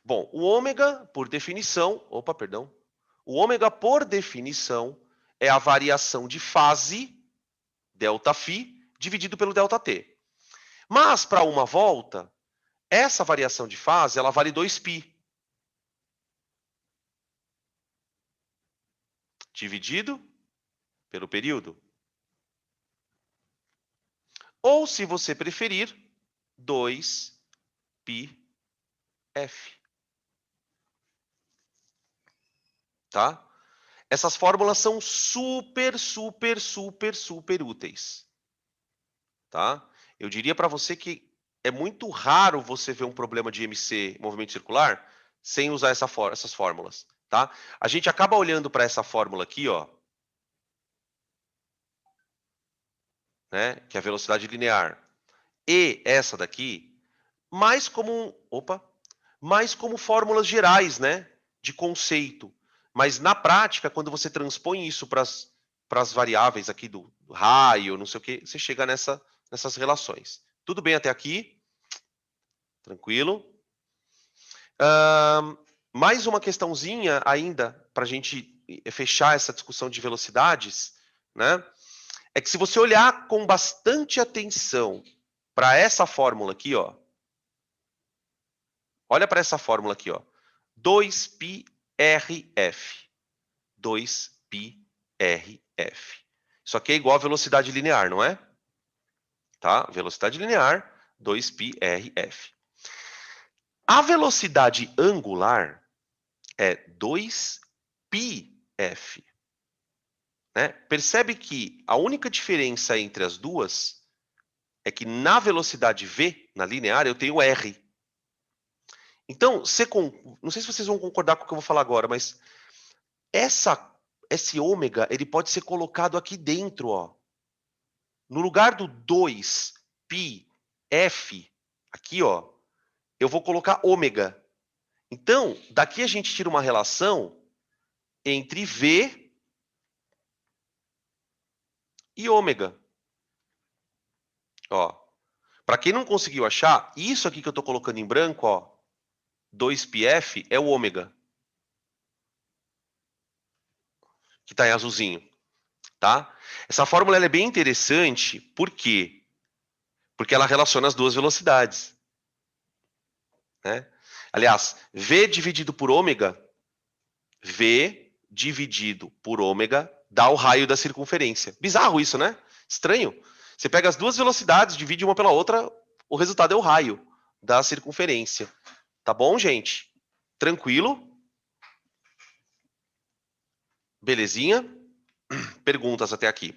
Bom, o ômega, por definição... Opa, perdão. O ômega, por definição, é a variação de fase, ΔΦ, dividido pelo ΔT. Mas, para uma volta, essa variação de fase, ela vale 2π. Dividido pelo período. Ou, se você preferir, 2πf. Tá? Essas fórmulas são super úteis. Tá? Eu diria para você que é muito raro você ver um problema de MC, movimento circular, sem usar essas fórmulas. Tá? A gente acaba olhando para essa fórmula aqui, ó, né, que é a velocidade linear, e essa daqui, mais como fórmulas gerais, né, de conceito. Mas, na prática, quando você transpõe isso para as variáveis aqui do raio, não sei o quê, você chega nessas relações. Tudo bem até aqui? Tranquilo? Mais uma questãozinha ainda, para a gente fechar essa discussão de velocidades, né? É que se você olhar com bastante atenção para essa fórmula aqui, ó, olha para essa fórmula aqui, ó, 2πrf. 2πrf. Isso aqui é igual a velocidade linear, não é? Tá? Velocidade linear, 2πrf. A velocidade angular é 2πf. Né? Percebe que a única diferença entre as duas é que na velocidade v, na linear, eu tenho r. Então, não sei se vocês vão concordar com o que eu vou falar agora, mas esse ômega, ele pode ser colocado aqui dentro, ó. No lugar do 2πf, aqui, ó, eu vou colocar ômega. Então, daqui a gente tira uma relação entre v e ômega. Ó, para quem não conseguiu achar, isso aqui que eu estou colocando em branco, ó, 2πf é o ômega. Que está em azulzinho, tá? Essa fórmula ela é bem interessante, por quê? Porque ela relaciona as duas velocidades. Né? Aliás, V dividido por ômega dá o raio da circunferência. Bizarro isso, né? Estranho. Você pega as duas velocidades, divide uma pela outra, o resultado é o raio da circunferência. Tá bom, gente? Tranquilo? Belezinha? Perguntas até aqui?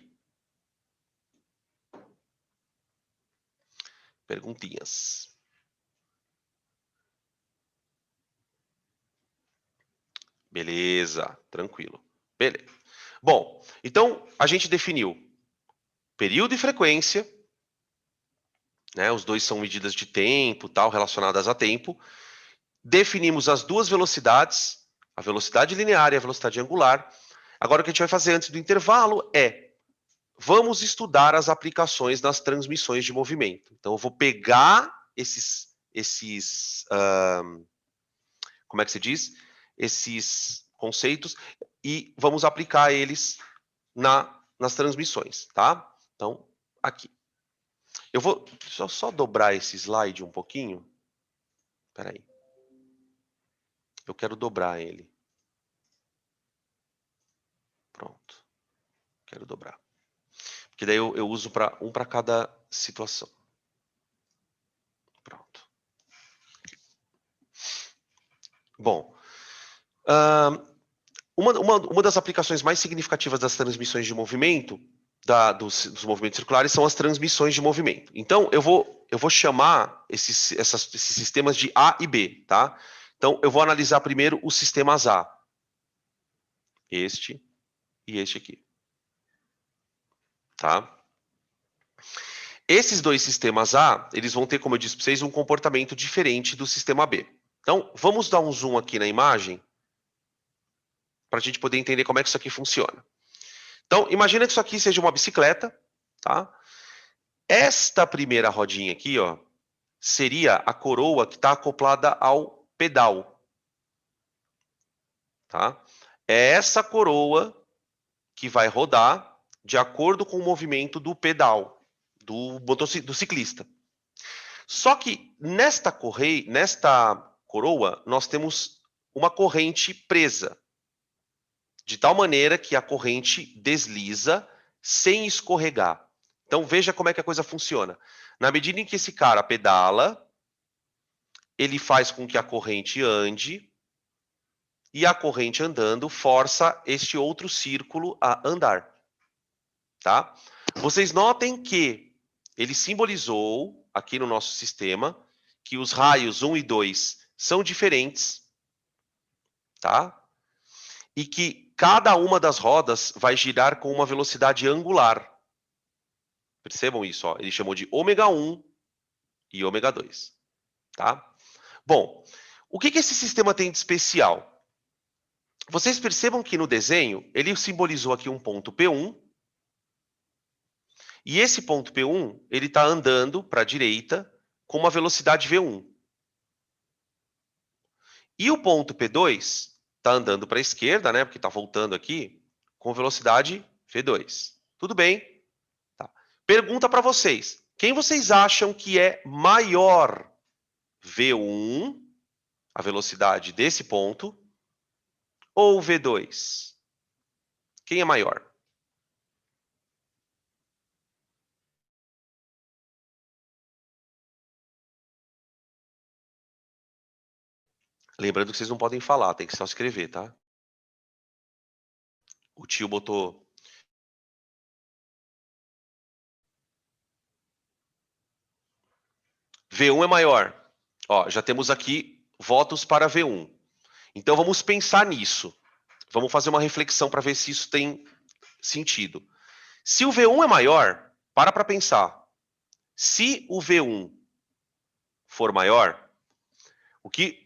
Perguntinhas. Beleza, tranquilo. Beleza. Bom, então a gente definiu período e frequência, né? Os dois são medidas de tempo, tal, relacionadas a tempo. Definimos as duas velocidades, a velocidade linear e a velocidade angular. Agora, o que a gente vai fazer antes do intervalo é, vamos estudar as aplicações nas transmissões de movimento. Então, eu vou pegar como é que se diz? Esses conceitos e vamos aplicar eles nas transmissões, tá? Então, aqui. Eu vou só dobrar esse slide um pouquinho. Espera aí. Eu quero dobrar ele. Pronto. Quero dobrar. Porque daí eu uso um para cada situação. Pronto. Bom, uma das aplicações mais significativas das transmissões de movimento, dos movimentos circulares, são as transmissões de movimento. Então, eu vou chamar esses sistemas de A e B, tá? Então, eu vou analisar primeiro os sistemas A. Este e este aqui. Tá? Esses dois sistemas A, eles vão ter, como eu disse para vocês, um comportamento diferente do sistema B. Então, vamos dar um zoom aqui na imagem para a gente poder entender como é que isso aqui funciona. Então, imagina que isso aqui seja uma bicicleta, tá? Esta primeira rodinha aqui, ó, seria a coroa que está acoplada ao pedal. Tá? É essa coroa que vai rodar de acordo com o movimento do pedal, do ciclista. Só que nesta coroa, nós temos uma corrente presa, de tal maneira que a corrente desliza sem escorregar. Então veja como é que a coisa funciona. Na medida em que esse cara pedala, ele faz com que a corrente ande, e a corrente andando força este outro círculo a andar. Tá? Vocês notem que ele simbolizou, aqui no nosso sistema, que os raios 1 e 2 são diferentes, tá? E que cada uma das rodas vai girar com uma velocidade angular. Percebam isso, ó. Ele chamou de ômega 1 e ômega 2. Tá? Bom, o que esse sistema tem de especial? Vocês percebam que no desenho, ele simbolizou aqui um ponto P1, e esse ponto P1, ele está andando para a direita com uma velocidade V1. E o ponto P2 está andando para a esquerda, né, porque está voltando aqui, com velocidade V2. Tudo bem? Tá. Pergunta para vocês. Quem vocês acham que é maior? V1, a velocidade desse ponto, ou V2? Quem é maior? Lembrando que vocês não podem falar, tem que só escrever, tá? O tio botou... V1 é maior. Ó, já temos aqui votos para V1. Então vamos pensar nisso. Vamos fazer uma reflexão para ver se isso tem sentido. Se o V1 é maior, para pensar. Se o V1 for maior, o que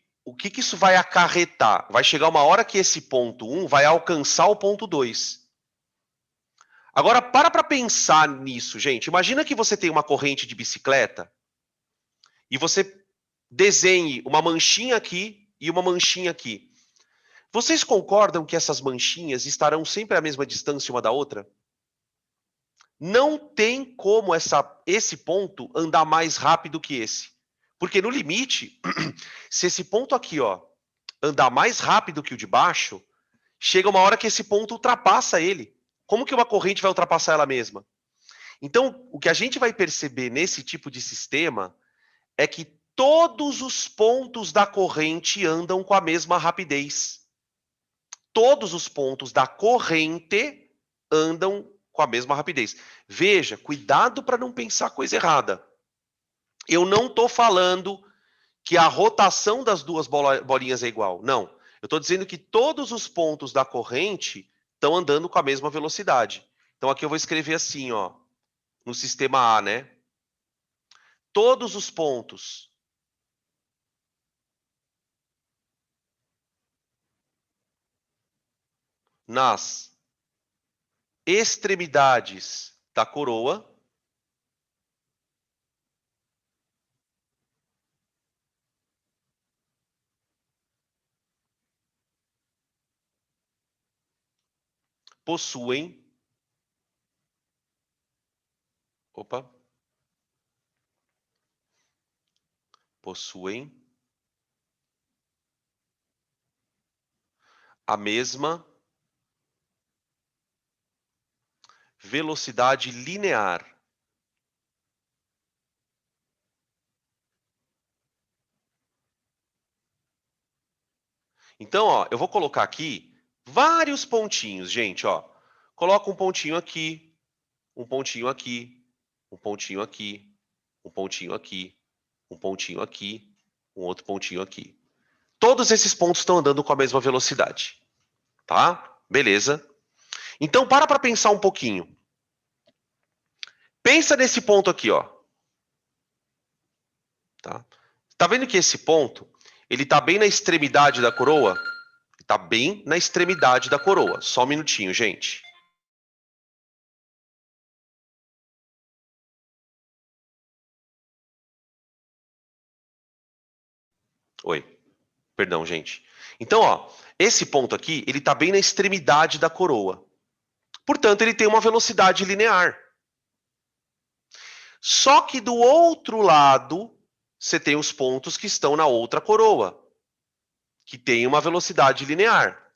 isso vai acarretar? Vai chegar uma hora que esse ponto 1 vai alcançar o ponto 2. Agora, para pensar nisso, gente. Imagina que você tem uma corrente de bicicleta e você desenhe uma manchinha aqui e uma manchinha aqui. Vocês concordam que essas manchinhas estarão sempre à mesma distância uma da outra? Não tem como esse ponto andar mais rápido que esse. Porque no limite, se esse ponto aqui, ó, andar mais rápido que o de baixo, chega uma hora que esse ponto ultrapassa ele. Como que uma corrente vai ultrapassar ela mesma? Então, o que a gente vai perceber nesse tipo de sistema é que todos os pontos da corrente andam com a mesma rapidez. Todos os pontos da corrente andam com a mesma rapidez. Veja, cuidado para não pensar coisa errada. Eu não estou falando que a rotação das duas bolinhas é igual. Não. Eu estou dizendo que todos os pontos da corrente estão andando com a mesma velocidade. Então, aqui eu vou escrever assim, ó, no sistema A, né? Todos os pontos nas extremidades da coroa possuem a mesma velocidade linear. Então, ó, eu vou colocar aqui vários pontinhos, gente, ó. Coloca um pontinho aqui, um pontinho aqui, um pontinho aqui, um pontinho aqui, um pontinho aqui, um outro pontinho aqui. Todos esses pontos estão andando com a mesma velocidade, tá? Beleza. Então, para pensar um pouquinho. Pensa nesse ponto aqui, ó. Tá vendo que esse ponto, ele tá bem na extremidade da coroa? Tá bem na extremidade da coroa. Só um minutinho, gente. Oi. Perdão, gente. Então, ó, esse ponto aqui, ele tá bem na extremidade da coroa. Portanto, ele tem uma velocidade linear. Só que do outro lado, você tem os pontos que estão na outra coroa, que tem uma velocidade linear.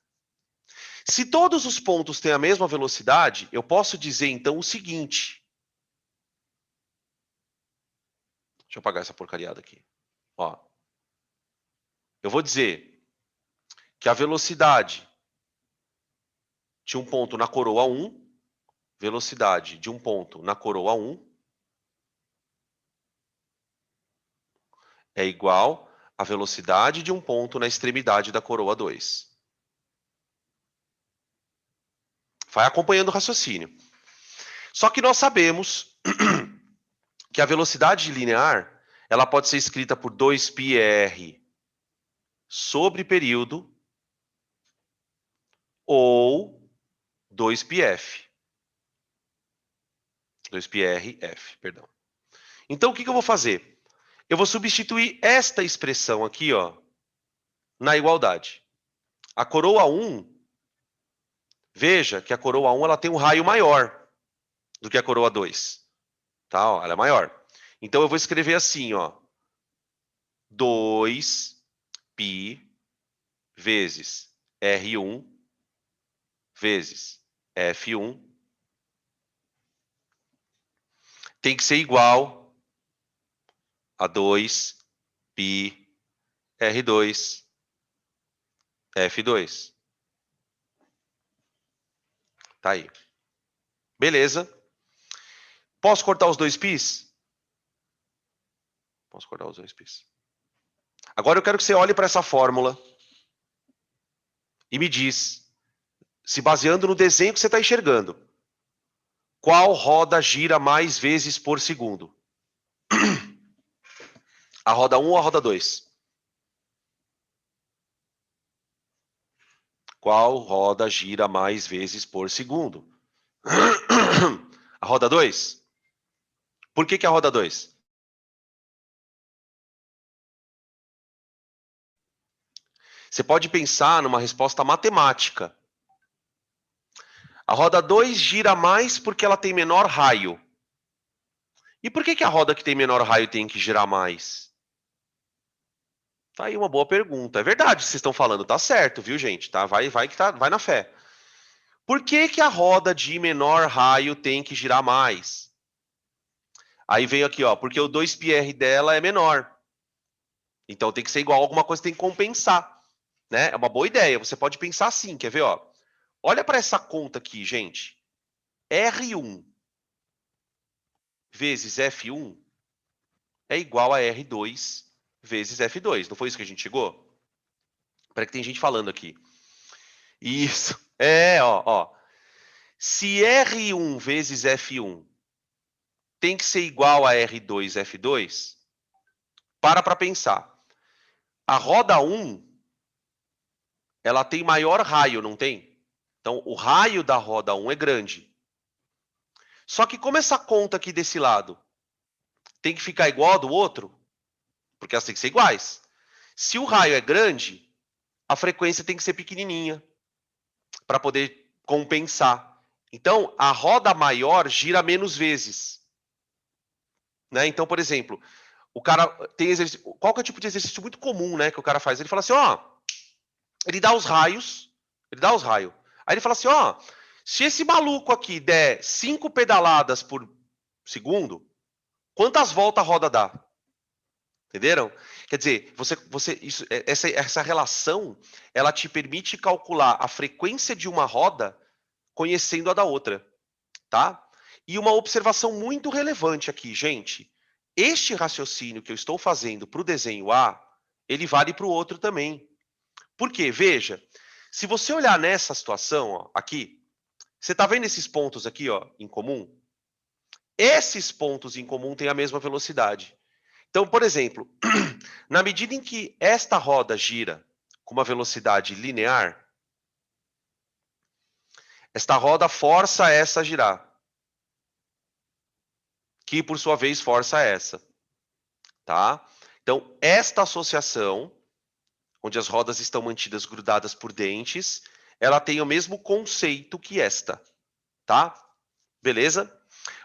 Se todos os pontos têm a mesma velocidade, eu posso dizer, então, o seguinte. Deixa eu apagar essa porcariada aqui. Ó. Eu vou dizer que a velocidade de um ponto na coroa 1, velocidade de um ponto na coroa 1, é igual à velocidade de um ponto na extremidade da coroa 2. Vai acompanhando o raciocínio. Só que nós sabemos que a velocidade linear, ela pode ser escrita por 2πr sobre período ou 2πf. 2πrf, perdão. Então, o que eu vou fazer? Eu vou substituir esta expressão aqui, ó, na igualdade. A coroa 1, veja que a coroa 1 ela tem um raio maior do que a coroa 2. Tá? Ó, ela é maior. Então, eu vou escrever assim, ó, 2π vezes R1 vezes F1 tem que ser igual a 2π R2 F2. Tá aí. Beleza. Posso cortar os 2πs? Posso cortar os 2πs. Agora eu quero que você olhe para essa fórmula e me diz, se baseando no desenho que você está enxergando, qual roda gira mais vezes por segundo? A roda 1 ou a roda 2? Qual roda gira mais vezes por segundo? A roda 2? Por que a roda 2? Você pode pensar numa resposta matemática. A roda 2 gira mais porque ela tem menor raio. E por que a roda que tem menor raio tem que girar mais? Tá aí uma boa pergunta. É verdade o que vocês estão falando, tá certo, viu, gente? Tá? Vai na fé. Por que a roda de menor raio tem que girar mais? Aí vem aqui, ó, porque o 2πr dela é menor. Então tem que ser igual, alguma coisa tem que compensar. Né? É uma boa ideia. Você pode pensar assim, quer ver? Ó? Olha para essa conta aqui, gente. R1 vezes F1 é igual a R2 vezes F2. Não foi isso que a gente chegou? Para que tem gente falando aqui. Isso. Ó. Se R1 vezes F1 tem que ser igual a R2 F2, para pensar. A roda 1, ela tem maior raio, não tem? Então, o raio da roda 1 é grande. Só que como essa conta aqui desse lado tem que ficar igual a do outro, porque elas têm que ser iguais. Se o raio é grande, a frequência tem que ser pequenininha para poder compensar. Então, a roda maior gira menos vezes. Né? Então, por exemplo, o cara tem exercício. Qual que é o tipo de exercício muito comum, né, que o cara faz? Ele fala assim, ó, ele dá os raios. Aí ele fala assim, ó, se esse maluco aqui der 5 pedaladas por segundo, quantas voltas a roda dá? Entenderam? Quer dizer, essa relação, ela te permite calcular a frequência de uma roda conhecendo a da outra, tá? E uma observação muito relevante aqui, gente. Este raciocínio que eu estou fazendo para o desenho A, ele vale para o outro também. Por quê? Veja, se você olhar nessa situação, ó, aqui, você está vendo esses pontos aqui, ó, em comum? Esses pontos em comum têm a mesma velocidade. Então, por exemplo, na medida em que esta roda gira com uma velocidade linear, esta roda força essa a girar, que por sua vez força essa, tá? Então, esta associação, onde as rodas estão mantidas grudadas por dentes, ela tem o mesmo conceito que esta, tá? Beleza?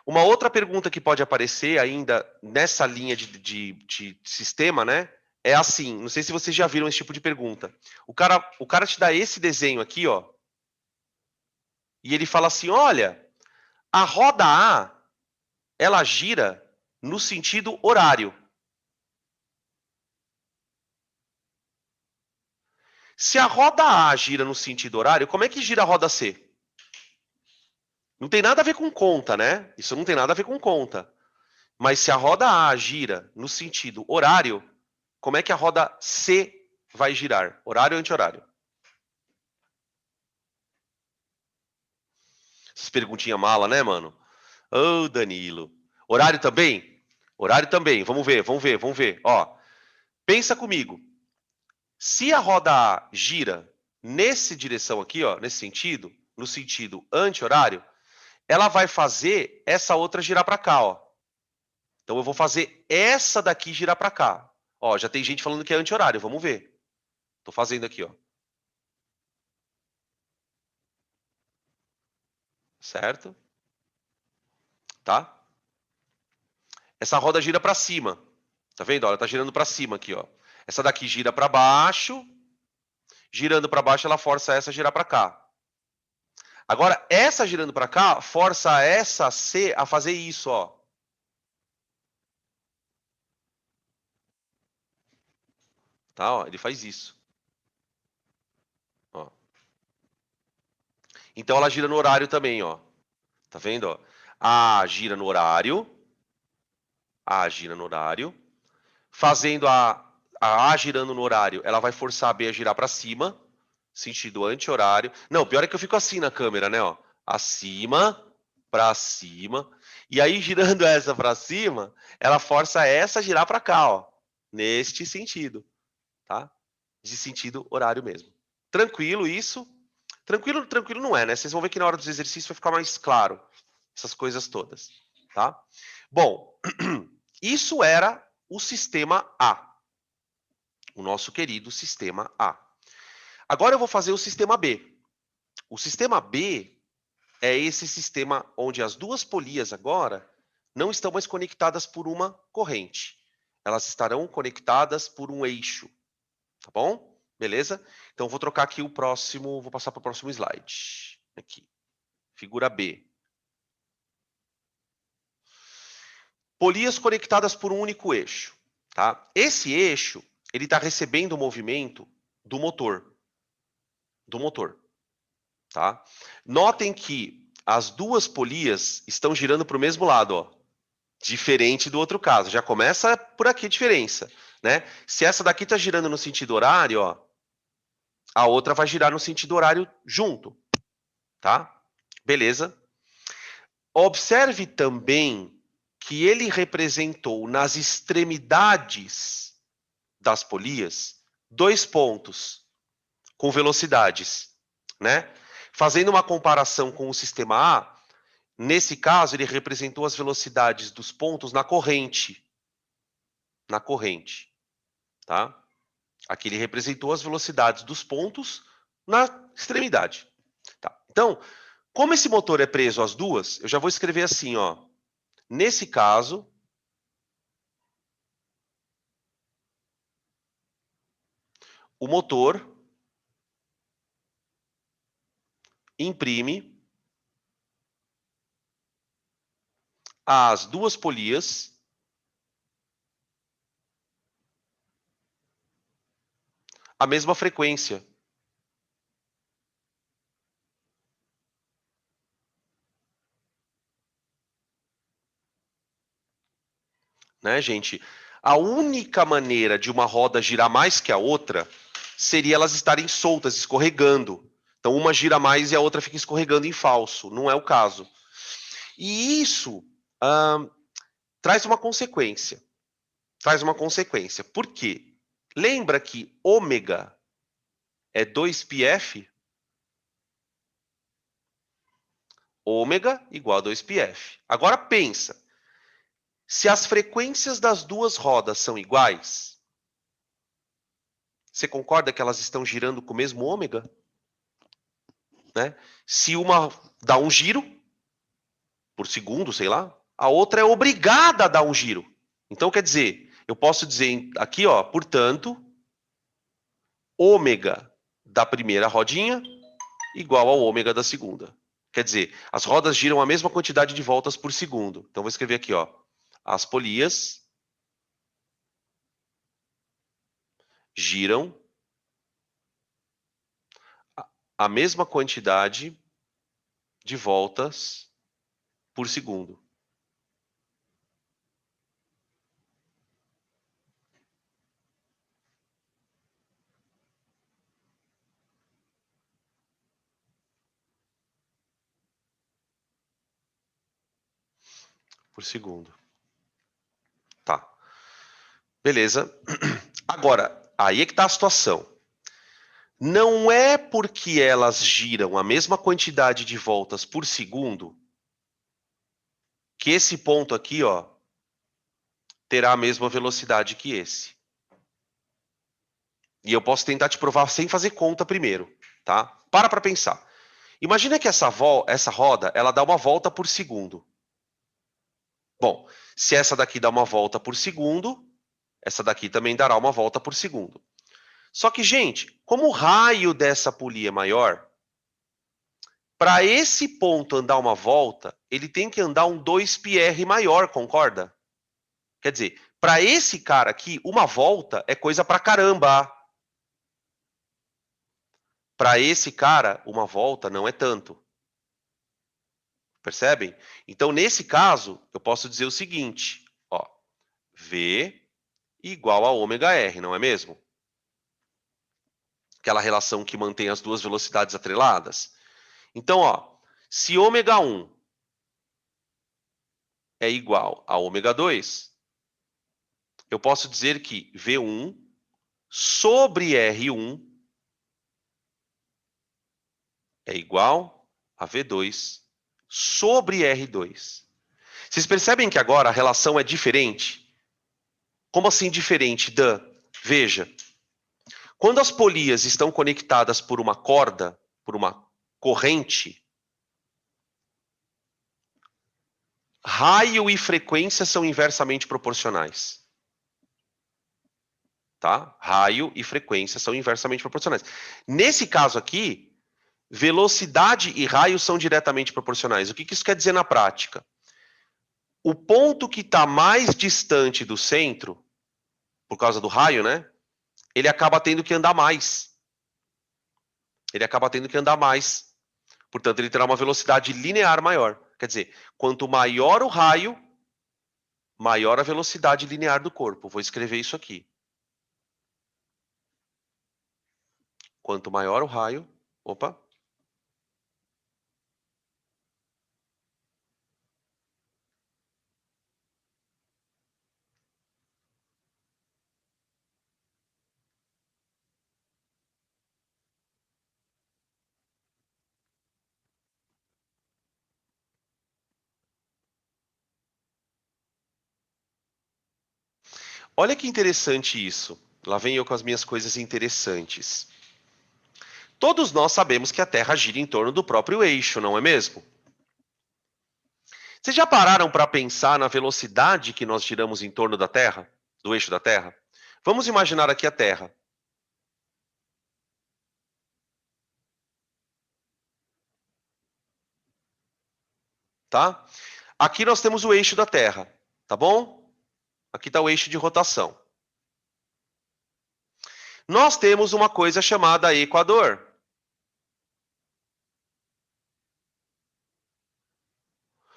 Uma outra pergunta que pode aparecer ainda nessa linha de sistema, né? É assim, não sei se vocês já viram esse tipo de pergunta. O cara te dá esse desenho aqui, ó. E ele fala assim, olha, a roda A, ela gira no sentido horário. Se a roda A gira no sentido horário, como é que gira a roda C? Não tem nada a ver com conta, né? Isso não tem nada a ver com conta. Mas se a roda A gira no sentido horário, como é que a roda C vai girar? Horário ou anti-horário? Essas perguntinhas mala, né, mano? Ô, Danilo. Horário também? Horário também. Vamos ver. Ó, pensa comigo. Se a roda A gira nessa direção aqui, ó, nesse sentido, no sentido anti-horário, ela vai fazer essa outra girar para cá, ó. Então eu vou fazer essa daqui girar para cá. Ó, já tem gente falando que é anti-horário, vamos ver. Tô fazendo aqui, ó. Certo? Tá? Essa roda gira para cima. Tá vendo? Ó, ela tá girando para cima aqui, ó. Essa daqui gira para baixo. Girando para baixo, ela força essa a girar para cá. Agora, essa girando para cá, força essa C a fazer isso, ó. Tá, ó, ele faz isso. Ó. Então ela gira no horário também, ó. Tá vendo, ó? A gira no horário. A gira no horário. Fazendo a A girando no horário, ela vai forçar a B a girar para cima, sentido anti-horário. Não, pior é que eu fico assim na câmera, né, ó. Acima, para cima. E aí girando essa para cima, ela força essa a girar para cá, ó. Neste sentido, tá? De sentido horário mesmo. Tranquilo isso? Tranquilo não é, né? Vocês vão ver que na hora dos exercícios vai ficar mais claro essas coisas todas, tá? Bom, isso era o sistema A. O nosso querido sistema A. Agora eu vou fazer o sistema B. O sistema B é esse sistema onde as duas polias agora não estão mais conectadas por uma corrente. Elas estarão conectadas por um eixo. Tá bom? Beleza? Então, vou trocar aqui o próximo, vou passar para o próximo slide. Aqui. Figura B. Polias conectadas por um único eixo. Tá? Esse eixo, ele está recebendo o movimento do motor. Tá? Notem que as duas polias estão girando para o mesmo lado, ó. Diferente do outro caso. Já começa por aqui a diferença. Né? Se essa daqui está girando no sentido horário, ó, a outra vai girar no sentido horário junto. Tá? Beleza? Observe também que ele representou nas extremidades das polias 2 pontos com velocidades, né? Fazendo uma comparação com o sistema A, Nesse caso, ele representou as velocidades dos pontos na corrente. Na corrente, tá? Aqui ele representou as velocidades dos pontos na extremidade. Tá. Então, como esse motor é preso às duas, eu já vou escrever assim, ó. Nesse caso, o motor imprime as duas polias a mesma frequência. Né, gente? A única maneira de uma roda girar mais que a outra seria elas estarem soltas, escorregando. Então, uma gira mais e a outra fica escorregando em falso. Não é o caso. E isso traz uma consequência. Traz uma consequência. Por quê? Lembra que ômega é 2πf? Ômega igual a 2πf. Agora pensa. Se as frequências das duas rodas são iguais, você concorda que elas estão girando com o mesmo ômega? Né? Se uma dá um giro por segundo, sei lá, a outra é obrigada a dar um giro. Então, quer dizer, eu posso dizer aqui, ó, portanto, ômega da primeira rodinha igual ao ômega da segunda. Quer dizer, as rodas giram a mesma quantidade de voltas por segundo. Então, vou escrever aqui, ó, as polias giram a mesma quantidade de voltas por segundo. Por segundo. Tá. Beleza. Agora, aí é que está a situação. Não é porque elas giram a mesma quantidade de voltas por segundo que esse ponto aqui, ó, terá a mesma velocidade que esse. E eu posso tentar te provar sem fazer conta primeiro, tá? Para pensar. Imagina que essa roda, ela dá uma volta por segundo. Bom, se essa daqui dá uma volta por segundo, essa daqui também dará uma volta por segundo. Só que, gente, como o raio dessa polia é maior, para esse ponto andar uma volta, ele tem que andar um 2πr maior, concorda? Quer dizer, para esse cara aqui, uma volta é coisa pra caramba. Para esse cara, uma volta não é tanto. Percebem? Então, nesse caso, eu posso dizer o seguinte, ó, V igual a ômega R, não é mesmo? Aquela relação que mantém as duas velocidades atreladas. Então, ó, se ômega 1 é igual a ômega 2, eu posso dizer que V1 sobre R1 é igual a V2 sobre R2. Vocês percebem que agora a relação é diferente? Como assim diferente, Dan? Veja, quando as polias estão conectadas por uma corda, por uma corrente, raio e frequência são inversamente proporcionais. Tá? Raio e frequência são inversamente proporcionais. Nesse caso aqui, velocidade e raio são diretamente proporcionais. O que isso quer dizer na prática? O ponto que está mais distante do centro, por causa do raio, né? Ele acaba tendo que andar mais. Ele acaba tendo que andar mais. Portanto, ele terá uma velocidade linear maior. Quer dizer, quanto maior o raio, maior a velocidade linear do corpo. Vou escrever isso aqui. Quanto maior o raio... Opa! Olha que interessante isso. Lá vem eu com as minhas coisas interessantes. Todos nós sabemos que a Terra gira em torno do próprio eixo, não é mesmo? Vocês já pararam para pensar na velocidade que nós giramos em torno da Terra, do eixo da Terra? Vamos imaginar aqui a Terra. Tá? Aqui nós temos o eixo da Terra, tá bom? Aqui está o eixo de rotação. Nós temos uma coisa chamada Equador.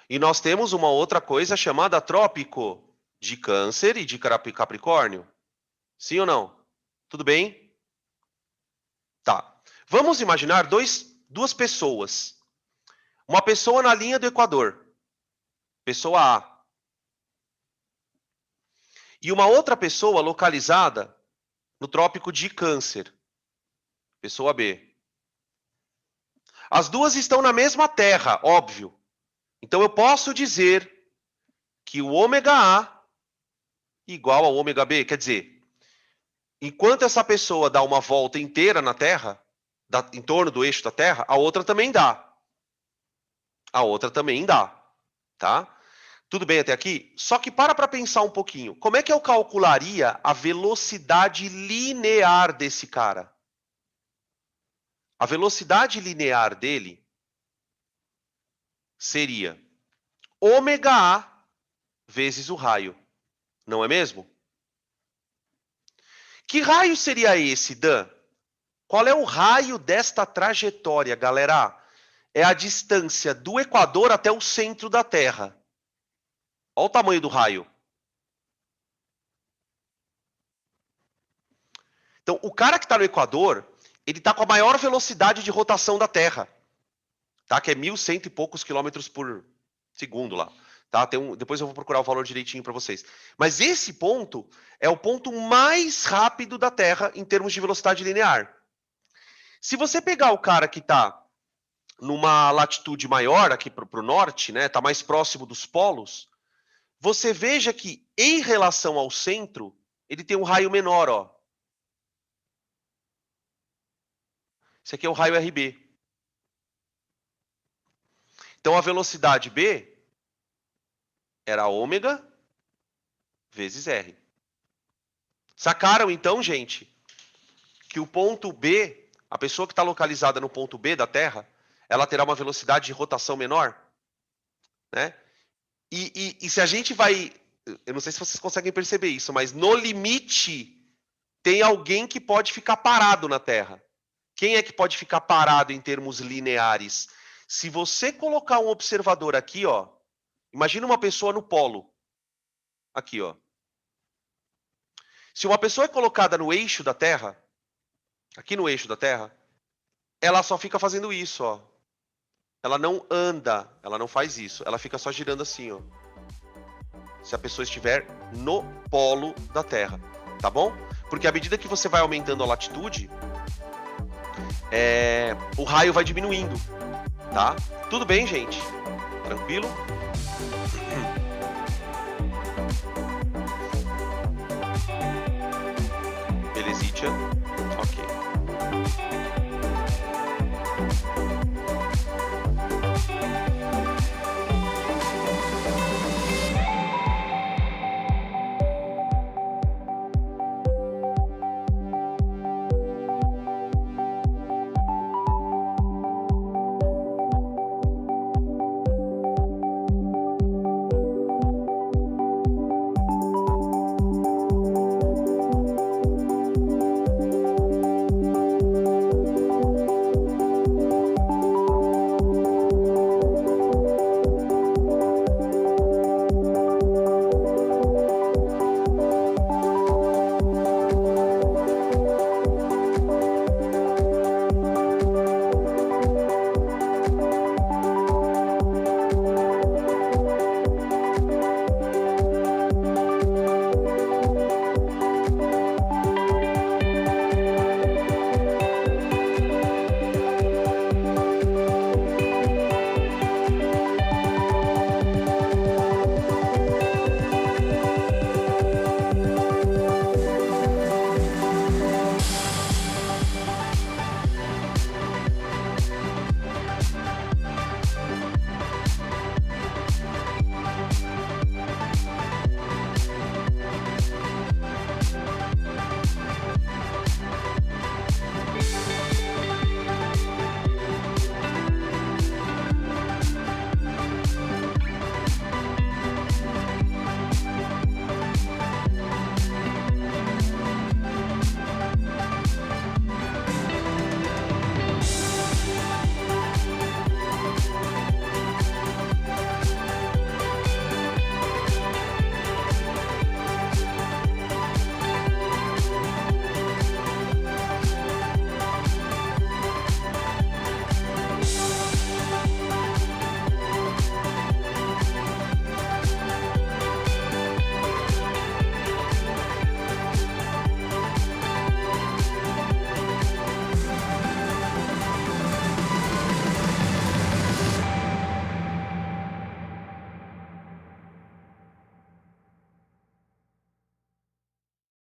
E nós temos uma outra coisa chamada Trópico, de Câncer e de Capricórnio. Sim ou não? Tudo bem? Tá. Vamos imaginar duas pessoas. Uma pessoa na linha do Equador, pessoa A. E uma outra pessoa localizada no Trópico de Câncer, pessoa B. As duas estão na mesma Terra, óbvio. Então eu posso dizer que o ômega A igual ao ômega B. Quer dizer, enquanto essa pessoa dá uma volta inteira na Terra, em torno do eixo da Terra, a outra também dá. A outra também dá. Tá? Tudo bem até aqui? Só que para pensar um pouquinho. Como é que eu calcularia a velocidade linear desse cara? A velocidade linear dele seria ômega A vezes o raio. Não é mesmo? Que raio seria esse, Dan? Qual é o raio desta trajetória, galera? É a distância do Equador até o centro da Terra. Olha o tamanho do raio. Então, o cara que está no Equador, ele está com a maior velocidade de rotação da Terra. Tá? Que é 1.100 e poucos quilômetros por segundo lá. Tá? Depois eu vou procurar o valor direitinho para vocês. Mas esse ponto é o ponto mais rápido da Terra em termos de velocidade linear. Se você pegar o cara que está numa latitude maior, aqui para o norte, né, está mais próximo dos polos, você veja que, em relação ao centro, ele tem um raio menor. Ó. Esse aqui é o raio RB. Então, a velocidade B era ômega vezes R. Sacaram, então, gente, que o ponto B, a pessoa que está localizada no ponto B da Terra, ela terá uma velocidade de rotação menor? Né? E se a gente vai... Eu não sei se vocês conseguem perceber isso, mas no limite tem alguém que pode ficar parado na Terra. Quem é que pode ficar parado em termos lineares? Se você colocar um observador aqui, ó, imagina uma pessoa no polo. Aqui, ó. Se uma pessoa é colocada no eixo da Terra, aqui no eixo da Terra, ela só fica fazendo isso, ó. Ela não anda, ela não faz isso. Ela fica só girando assim, ó. Se a pessoa estiver no polo da Terra, tá bom? Porque à medida que você vai aumentando a latitude, o raio vai diminuindo, tá? Tudo bem, gente? Tranquilo? Belezitia? Ok.